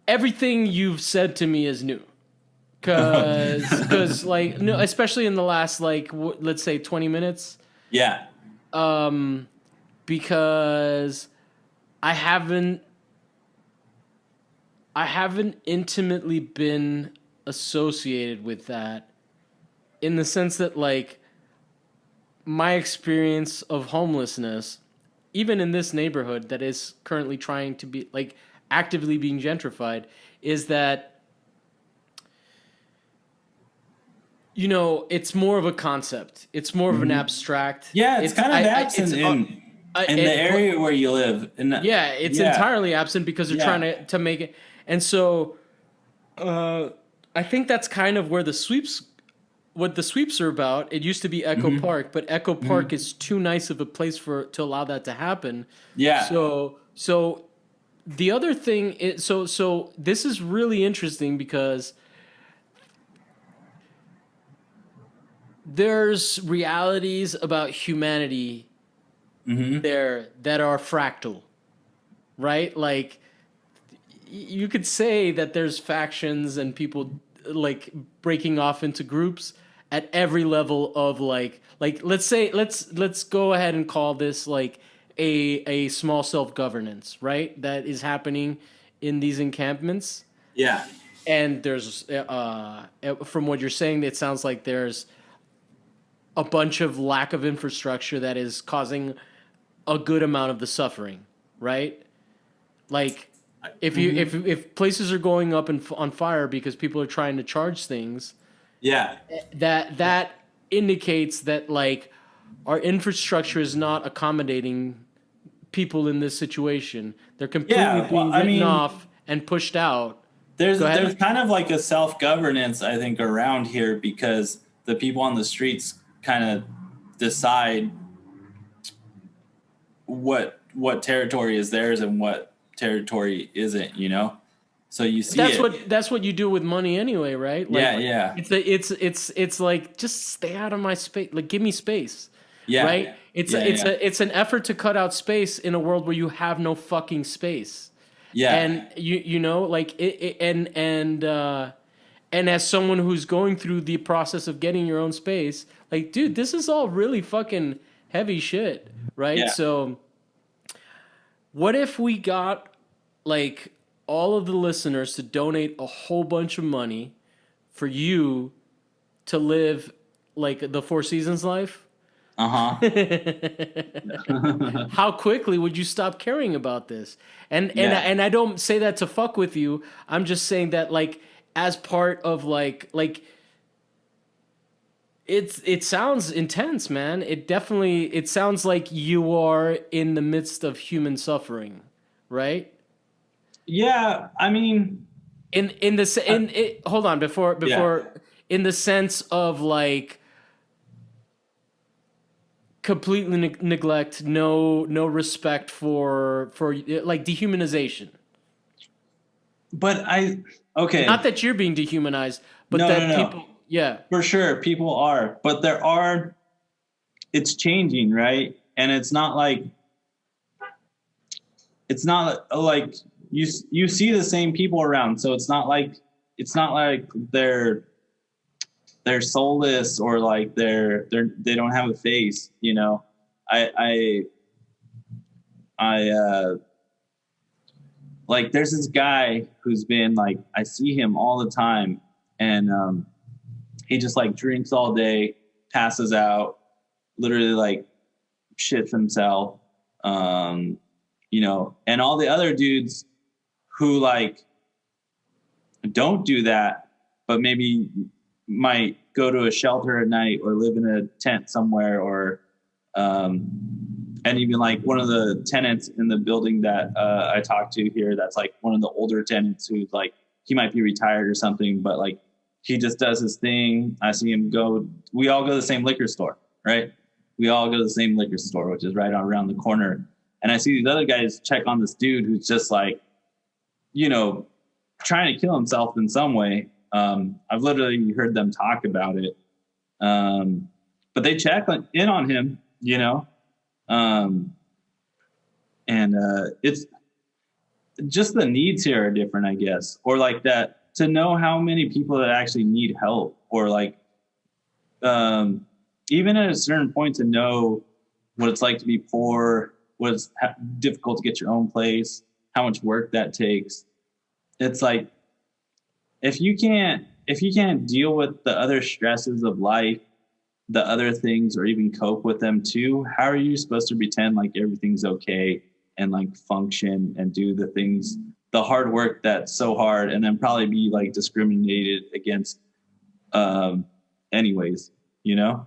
everything you've said to me is new. Cause like no, especially in the last like let's say 20 minutes, yeah, because I haven't intimately been associated with that in the sense that like my experience of homelessness, even in this neighborhood that is currently trying to be like actively being gentrified, is that it's more of a concept. It's more of an abstract. yeah. It's kind of absent It's in the area where you live. yeah, it's Yeah, entirely absent because they're yeah. trying to make it. And so, I think that's kind of where what the sweeps are about. It used to be Echo Park, but Echo Park is too nice of a place to allow that to happen. Yeah. So the other thing is so this is really interesting because there's realities about humanity Mm-hmm. there that are fractal, right? Like you could say that there's factions and people like breaking off into groups at every level of like let's go ahead and call this like a small self governance, right? That is happening in these encampments. Yeah. And there's from what you're saying, it sounds like there's a bunch of lack of infrastructure that is causing a good amount of the suffering, right? Like if you Mm-hmm. if places are going up on fire because people are trying to charge things, Yeah. that indicates that like our infrastructure is not accommodating people in this situation. They're completely Yeah. Well, being I written mean, off and pushed out. Go there's ahead. kind of like a self governance, I think, around here because the people on the streets kind of decide what territory is theirs and what territory isn't. So you see it. That's what you do with money anyway, right? Yeah. Like Yeah. it's like just stay out of my space. Like give me space, Yeah. right? It's Yeah. a, it's Yeah. a it's an effort to cut out space in a world where you have no fucking space. Yeah. And you know like and as someone who's going through the process of getting your own space, like dude, this is all really fucking heavy shit, right? Yeah. So what if we got like all of the listeners to donate a whole bunch of money for you to live like the Four Seasons life? Uh huh. How quickly would you stop caring about this? Yeah. And I don't say that to fuck with you. I'm just saying that like as part of like it sounds intense, man. It sounds like you are in the midst of human suffering, right? Yeah. I mean, In the se- in it, hold on yeah. before in the sense of like completely neglect, no respect for like dehumanization. But okay. Not that you're being dehumanized, but No, no, that no. people, yeah, For sure, people are, but it's changing, right? And it's not like you see the same people around, so it's not like they're soulless or like they don't have a face. I like there's this guy who's been like I see him all the time, and he just like drinks all day, passes out, literally like shits himself. And all the other dudes who like don't do that, but maybe might go to a shelter at night or live in a tent somewhere, or and even like one of the tenants in the building that I talked to here, that's like one of the older tenants who's like he might be retired or something, but like he just does his thing. I see him go. We all go to the same liquor store, right? We all go to the same liquor store, which is right around the corner. And I see these other guys check on this dude who's just like, trying to kill himself in some way. I've literally heard them talk about it. But they check in on him. And it's just the needs here are different, I guess, or like that to know how many people that actually need help, or like even at a certain point to know what it's like to be poor, what it's difficult to get your own place, how much work that takes. It's like if you can't deal with the other stresses of life, the other things, or even cope with them too, how are you supposed to pretend like everything's okay and like function and do the things, the hard work that's so hard, and then probably be like discriminated against anyways, you know?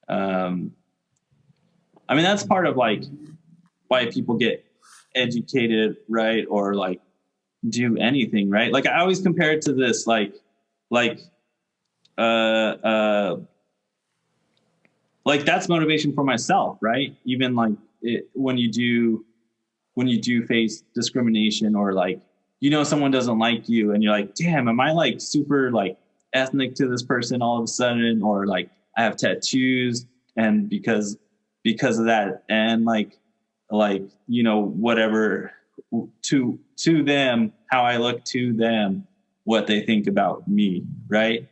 I mean, that's part of like why people get educated, right? Or like do anything, right? Like I always compare it to this, like like that's motivation for myself, right? Even like when you do face discrimination, or like someone doesn't like you and you're like, damn, am I like super like ethnic to this person all of a sudden, or like I have tattoos and because because of that. And whatever to them, how I look to them, what they think about me. Right.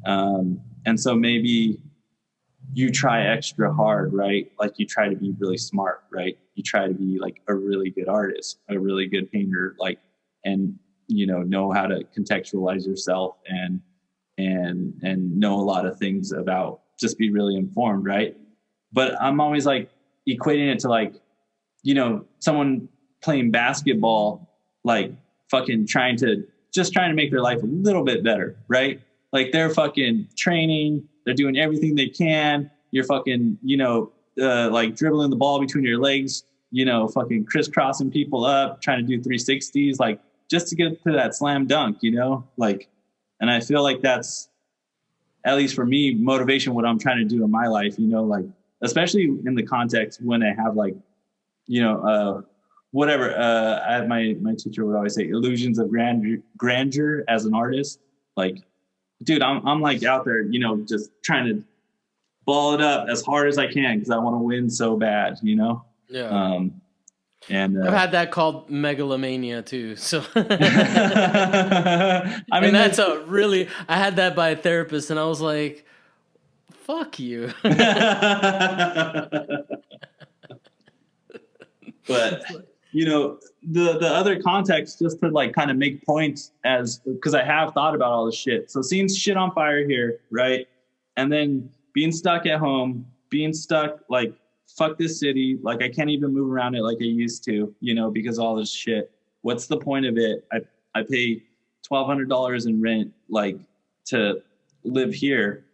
And so maybe you try extra hard, right? Like you try to be really smart, right? You try to be like a really good artist, a really good painter, like, and know how to contextualize yourself and know a lot of things about, just be really informed, right? But I'm always like equating it to like, someone playing basketball, like fucking trying to make their life a little bit better, right? Like they're fucking training, they're doing everything they can. You're fucking, like dribbling the ball between your legs, fucking crisscrossing people up, trying to do 360s, like just to get to that slam dunk, like, and I feel like that's, at least for me, motivation, what I'm trying to do in my life, like, especially in the context when I have like, whatever, I have my teacher would always say illusions of grandeur as an artist. Like, dude, I'm like out there, just trying to ball it up as hard as I can because I want to win so bad, Yeah. And I've had that called megalomania too. So, I mean, and that's I had that by a therapist, and I was like, "Fuck you." But the other context, just to like kind of make points, as because I have thought about all this shit. So seeing shit on fire here, right, and then being stuck at home, being stuck like, fuck this city, like I can't even move around it like I used to, because of all this shit. What's the point of it? I pay $1,200 in rent, like, to live here,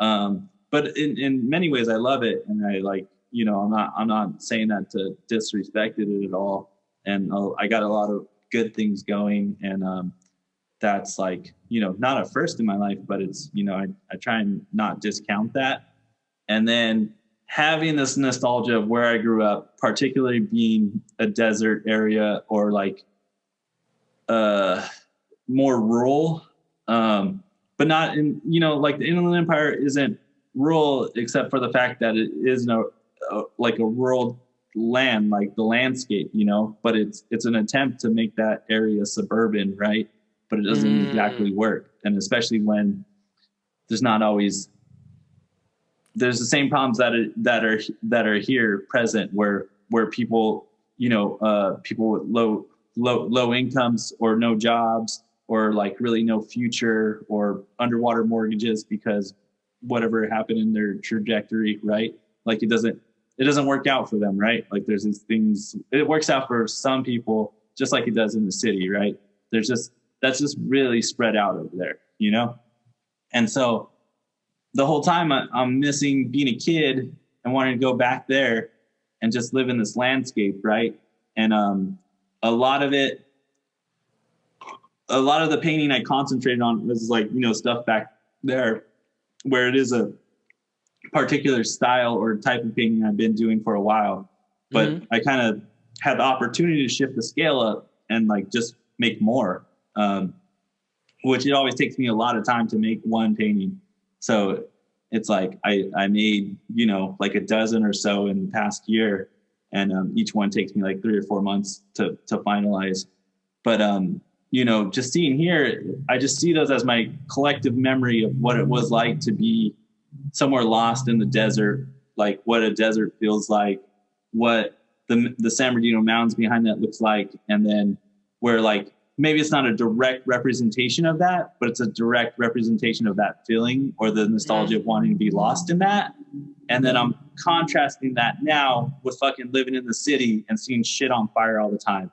but in many ways I love it, and I like, I'm not saying that to disrespect it at all. And I got a lot of good things going, and that's like, not a first in my life, but it's, I try and not discount that. And then having this nostalgia of where I grew up, particularly being a desert area or like more rural, but not in, like the Inland Empire isn't rural except for the fact that it is like a rural land, like the landscape, but it's an attempt to make that area suburban, right? But it doesn't exactly work. And especially when there's not always, there's the same problems that are here present where people, people with low incomes or no jobs or like really no future or underwater mortgages because whatever happened in their trajectory, right? Like it doesn't work out for them, right? Like there's these things, it works out for some people just like it does in the city, right? That's just really spread out over there, And so the whole time I'm missing being a kid and wanting to go back there and just live in this landscape, right? And a lot of the painting I concentrated on was like, stuff back there where it is a particular style or type of painting I've been doing for a while. But I kind of had the opportunity to shift the scale up and like just make more, which it always takes me a lot of time to make one painting. So it's like I made, like a dozen or so in the past year, and each one takes me like 3 or 4 months to finalize. But, just seeing here, I just see those as my collective memory of what it was like to be somewhere lost in the desert, like what a desert feels like, what the San Bernardino Mountains behind that looks like, and then where like, maybe it's not a direct representation of that, but it's a direct representation of that feeling or the nostalgia of wanting to be lost in that. And then I'm contrasting that now with fucking living in the city and seeing shit on fire all the time.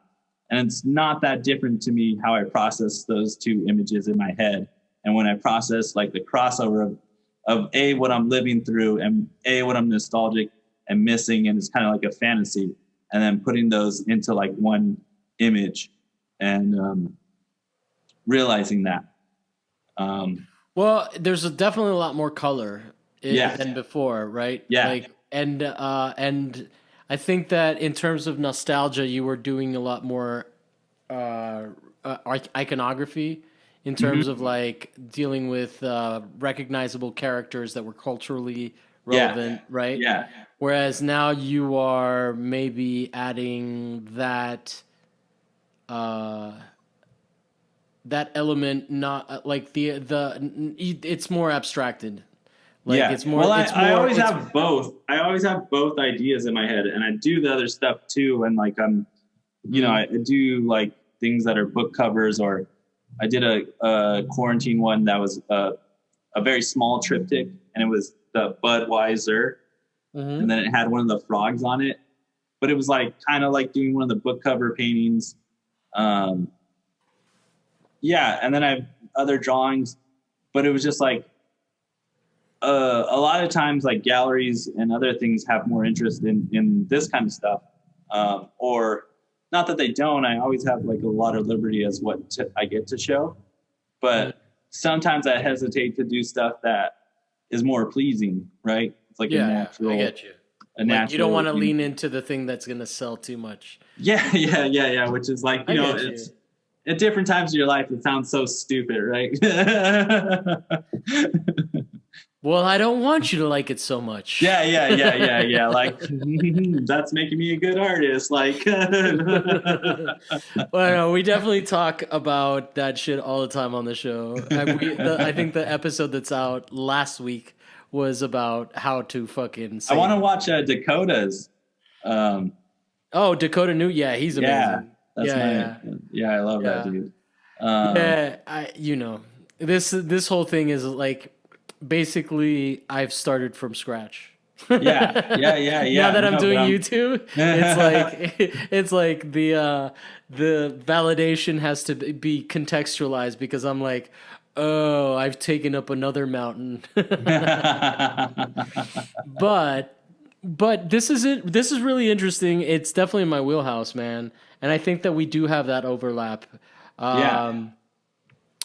And it's not that different to me how I process those two images in my head. And when I process like the crossover of A, what I'm living through, and A, what I'm nostalgic and missing, and it's kind of like a fantasy, and then putting those into like one image and realizing that. Well, there's definitely a lot more color than before, right? Yeah. Like, and I think that in terms of nostalgia, you were doing a lot more iconography in terms of like dealing with recognizable characters that were culturally relevant, right? Yeah. Whereas now you are maybe adding that that element, not like it's more abstracted. Like Yeah. it's more Well, it's I more always it's have both. I always have both ideas in my head, and I do the other stuff too. And like I do like things that are book covers, or I did a quarantine one that was a very small triptych, and it was the Budweiser, and then it had one of the frogs on it. But it was like kind of like doing one of the book cover paintings. Yeah, and then I have other drawings, but it was just like a lot of times like galleries and other things have more interest in this kind of stuff, or not that they don't. I always have like a lot of liberty as I get to show, but sometimes I hesitate to do stuff that is more pleasing, right? It's like a natural. I get you. Natural, you don't want to lean into the thing that's going to sell too much. Yeah. Which is like, it's at different times of your life, it sounds so stupid, right? Well, I don't want you to like it so much. Yeah. Like, that's making me a good artist. Like, well, no, we definitely talk about that shit all the time on the show. I think the episode that's out last week was about how to fucking say. I want to watch Dakota's. Dakota New. Yeah, he's amazing. Yeah, I love that dude. This whole thing is like basically I've started from scratch. Yeah. Now that I'm doing YouTube, it's like the validation has to be contextualized, because I'm like, oh, I've taken up another mountain. But this is it. This is really interesting. It's definitely in my wheelhouse, man. And I think that we do have that overlap. I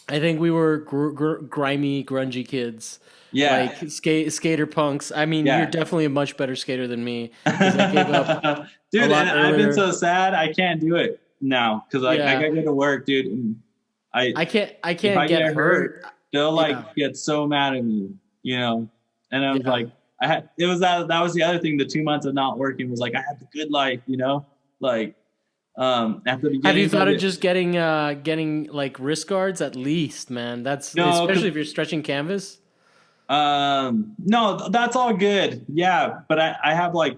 think we were grimy, grungy kids. Yeah. Like skater punks. I mean, you're definitely a much better skater than me, 'cause I gave up dude, a lot and I've been so sad I can't do it now, because I gotta go to work, dude. And I can't get hurt. They'll get so mad at me, And I was like, that was the other thing. The 2 months of not working was like, I had the good life, like, at the beginning. Have you thought of just getting like wrist guards at least, man? Especially if you're stretching canvas. No, that's all good. Yeah. But I have like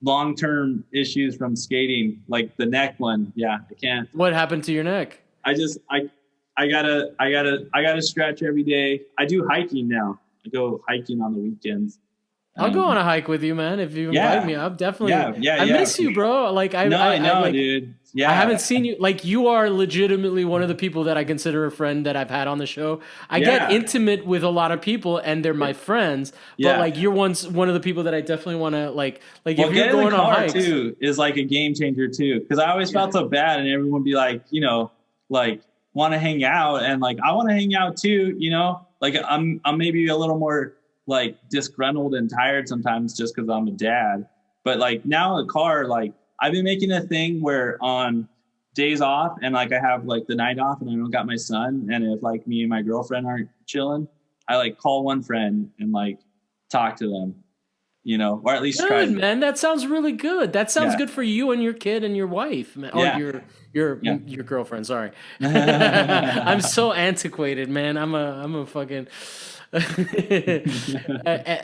long-term issues from skating, like the neck one. Yeah. I can't. What happened to your neck? I gotta stretch every day. I do hiking now. I go hiking on the weekends. I'll go on a hike with you, man. If you invite me, I'm definitely. I miss you, bro. Like I know, dude. Yeah, I haven't seen you. Like, you are legitimately one of the people that I consider a friend that I've had on the show. I get intimate with a lot of people, and they're my friends. But like, you're one of the people that I definitely want to like. If you're going on hikes too, is like a game changer too. Because I always felt so bad, and everyone would be like, like want to hang out, and like I want to hang out too. Like I'm maybe a little more like disgruntled and tired sometimes just because I'm a dad. But like now a car, like I've been making a thing where on days off and like I have like the night off and I don't got my son, and if like me and my girlfriend aren't chilling, I like call one friend and like talk to them, or at least try. Good, man. That sounds really good. That sounds good for you and your kid and your wife, man. Or your girlfriend. Sorry, I'm so antiquated, man. I'm a fucking.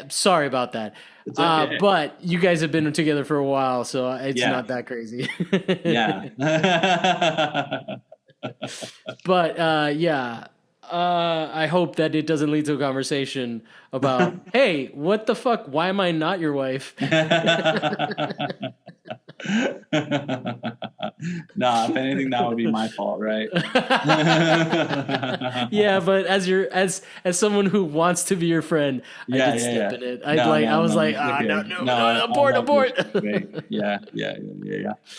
Sorry about that. Okay. But you guys have been together for a while, so it's not that crazy. Yeah. But I hope that it doesn't lead to a conversation about, hey, what the fuck? Why am I not your wife? Nah, if anything, that would be my fault, right? Yeah, but as someone who wants to be your friend, I did step in it. I was like, abort. Yeah.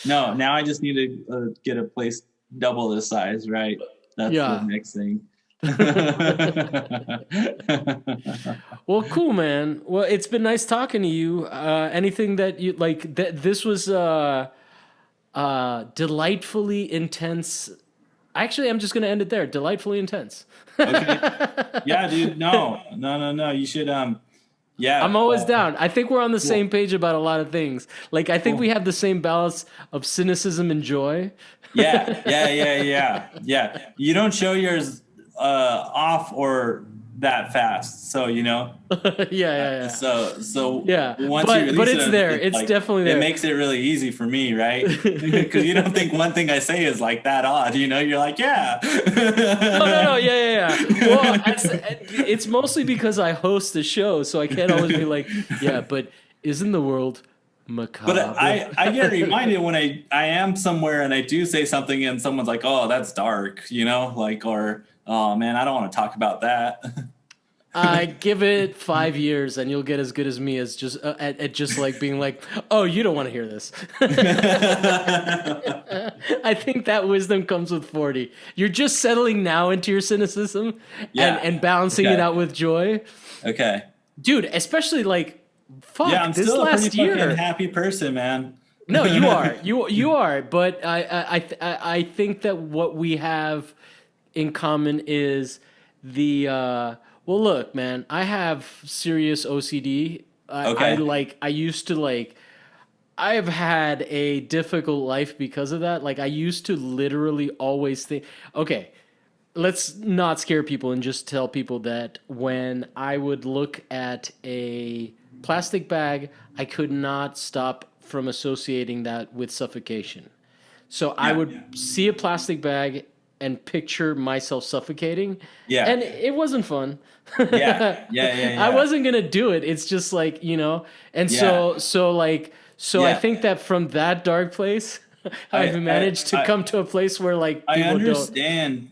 No, now I just need to get a place double this size, right? That's the next thing. Well, cool, man. Well, it's been nice talking to you. Anything that you like? This was delightfully intense. Actually, I'm just gonna end it there. Delightfully intense. Okay. Yeah, dude. No. You should Yeah. I'm always down. I think we're on the same page about a lot of things. Like, I think Cool. we have the same balance of cynicism and joy. Yeah. You don't show yours off or that fast. So, Yeah. so Yeah, once you but release it's it, there. it's It's like definitely it there. makes it really easy for me, right? Because you don't think one thing I say is like that odd, you're like, yeah. No. Yeah. Well, it's mostly because I host the show, so I can't always be like, yeah, but isn't the world But macabre? I get reminded when I am somewhere and I do say something and someone's like, oh, that's dark, like, or, oh man, I don't want to talk about that. I give it 5 years, and you'll get as good as me as just at just like being like, "Oh, you don't want to hear this." I think that wisdom comes with 40. You're just settling now into your cynicism Yeah. and balancing it Okay. out with joy, Okay. dude. Especially like, Yeah, fuck I'm this still a pretty last fucking year. happy person, man. No, you are. You are. But I think that what we have in common is the well, look, man, I have serious OCD. Okay. I used to like I've had a difficult life because of that. Like I used to literally always think, okay, let's not scare people and just tell people that when I would look at a plastic bag, I could not stop from associating that with suffocation. So I Yeah. would see a plastic bag and picture myself suffocating, Yeah. and it wasn't fun. I Yeah. wasn't gonna do it. It's just like, and Yeah. so I Yeah. think that from that dark place, I've I I managed to I, come to a place where like I people don't. understand,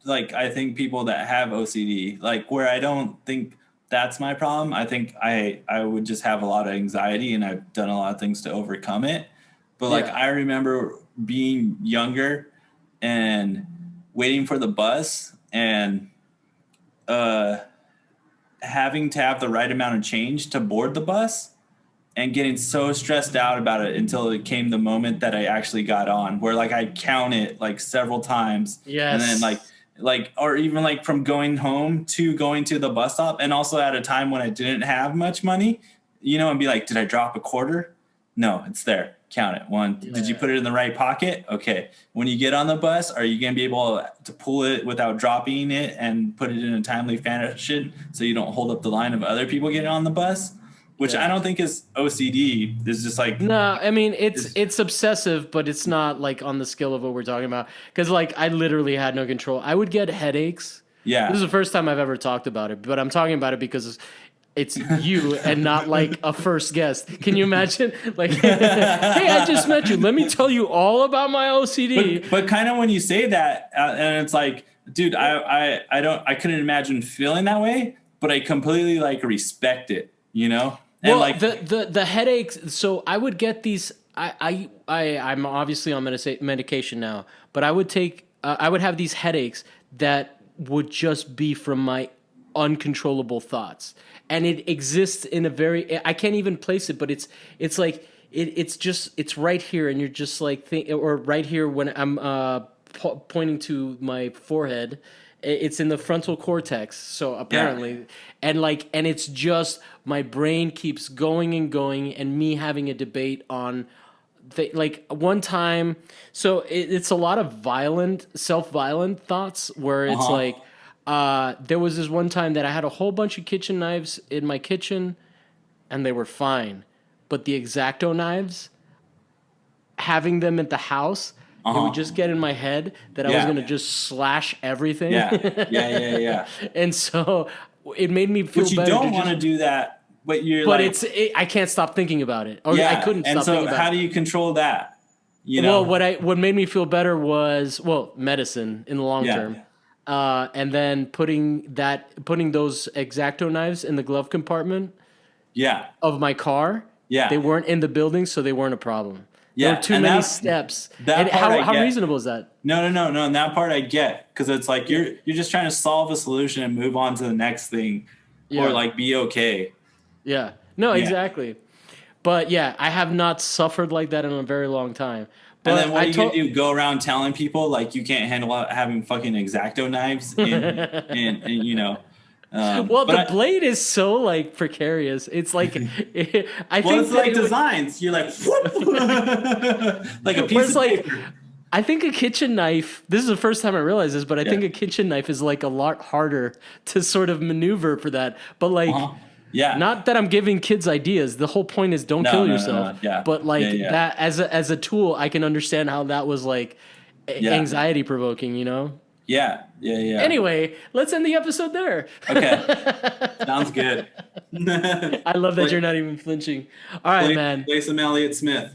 like, I think people that have OCD, like, where I don't think that's my problem. I think I would just have a lot of anxiety and I've done a lot of things to overcome it. But like Yeah. I remember being younger and waiting for the bus and uh having to have the right amount of change to board the bus and getting so stressed out about it until it came the moment that I actually got on, where like I count it like several times and then Yes. or even like from going home to going to the bus stop, and also at a time when I didn't have much money, and be like, did I drop a quarter? No, it's there. Count it. One, did you Yeah. put it in the right pocket? Okay. When you get on the bus, are you going to be able to pull it without dropping it and put it in a timely fashion so you don't hold up the line of other people getting on the bus? Which I Yeah. don't think is OCD. It's just like, No, I mean it's, it's obsessive, but it's not like on the scale of what we're talking about. Because like I literally had no control. I would get headaches. This is yeah. the first time I've ever talked about it, but I'm talking about it because it's you and not like a first guest. Can you imagine? Like, hey, I just met you. Let me tell you all about my OCD. But kind of when you say that, and it's like, dude, I couldn't imagine feeling that way, but I completely like respect it, and Well, like, the headaches. So I would get these. I'm obviously on medication now, but I would take. I would have these headaches that would just be from my uncontrollable thoughts, and it exists in a very. I can't even place it, but it's like it's just it's right here, and you're just like or right here when I'm pointing to my forehead. It's in the frontal cortex, so apparently, yeah. and it's just my brain keeps going and going, and me having a debate on, like one time, so it's a lot of self-violent thoughts where it's Uh-huh. like, there was this one time that I had a whole bunch of kitchen knives in my kitchen, and they were fine, but the X-Acto knives, having them at the house, it would Uh-huh. just get in my head that I was Yeah. gonna just slash everything. Yeah. And so it made me feel But you better don't to want to just. do that, but you're But like, I can't stop thinking about it, or I yeah. couldn't And stop thinking so about how it. do you control that? Well, what made me feel better was, well, medicine in the long Yeah. term, and then putting those X-Acto knives in the glove compartment Yeah. of my car. Yeah. They weren't in the building, so they weren't a problem. There were Yeah. too And many that steps. that And part I how get. reasonable is that? No. And that part I get, because it's like you're just trying to solve a solution and move on to the next thing, or Yeah. like be okay. Yeah. No, Yeah. exactly. But yeah, I have not suffered like that in a very long time. And But then what are you gonna do? Go around telling people like you can't handle having fucking X-Acto knives in and Well, but the blade is so like precarious. It's like I well, think it's that like designs. You're like, whoop, like a piece whereas of like paper. I think a kitchen knife. This is the first time I realized this, but I think Yeah. a kitchen knife is like a lot harder to sort of maneuver for that. But like, Uh-huh. Yeah. not that I'm giving kids ideas. The whole point is don't No, kill no, no, yourself. no. Yeah. But Yeah, like yeah. that as a tool, I can understand how that was like Yeah. anxiety provoking. You know. Yeah. Yeah, yeah. Anyway, let's end the episode there. Okay. Sounds good. I love that play, you're not even flinching. All right, man. play some Elliott Smith.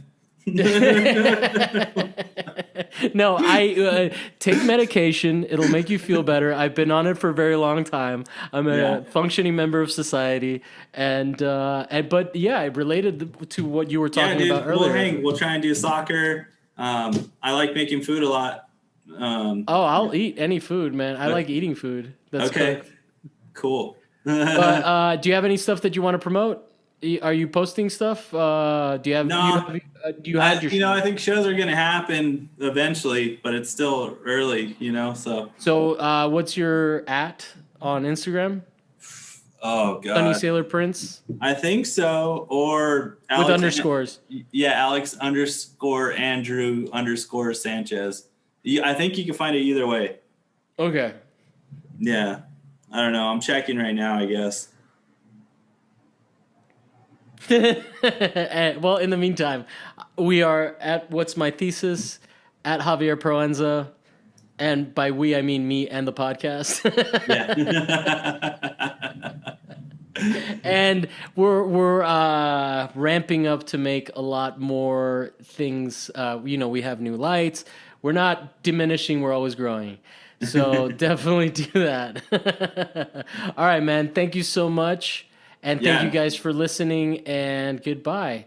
No, I take medication. It'll make you feel better. I've been on it for a very long time. I'm a Yeah. functioning member of society, and but yeah, it related to what you were Yeah, talking dude. about We'll earlier. hang. We'll try and do soccer. I like making food a lot. Oh, I'll eat any food, man. I like eating food. That's Okay. cooked. Cool. But do you have any stuff that you want to promote? Are you posting stuff? Do you have? No. You had your. I think shows are going to happen eventually, but it's still early, so. So, what's your on Instagram? Oh, Sunny God. Sailor Prince I think so. Or with underscores. Yeah, Alex _Andrew _Sanchez. I think you can find it either way. Okay. Yeah. I don't know. I'm checking right now, I guess. Well, in the meantime, we are at What's My Thesis, at Javier Proenza, and by we I mean me and the podcast. Yeah. And we're ramping up to make a lot more things. We have new lights. We're not diminishing. We're always growing. So definitely do that. All right, man. Thank you so much. And thank you guys for listening, and goodbye.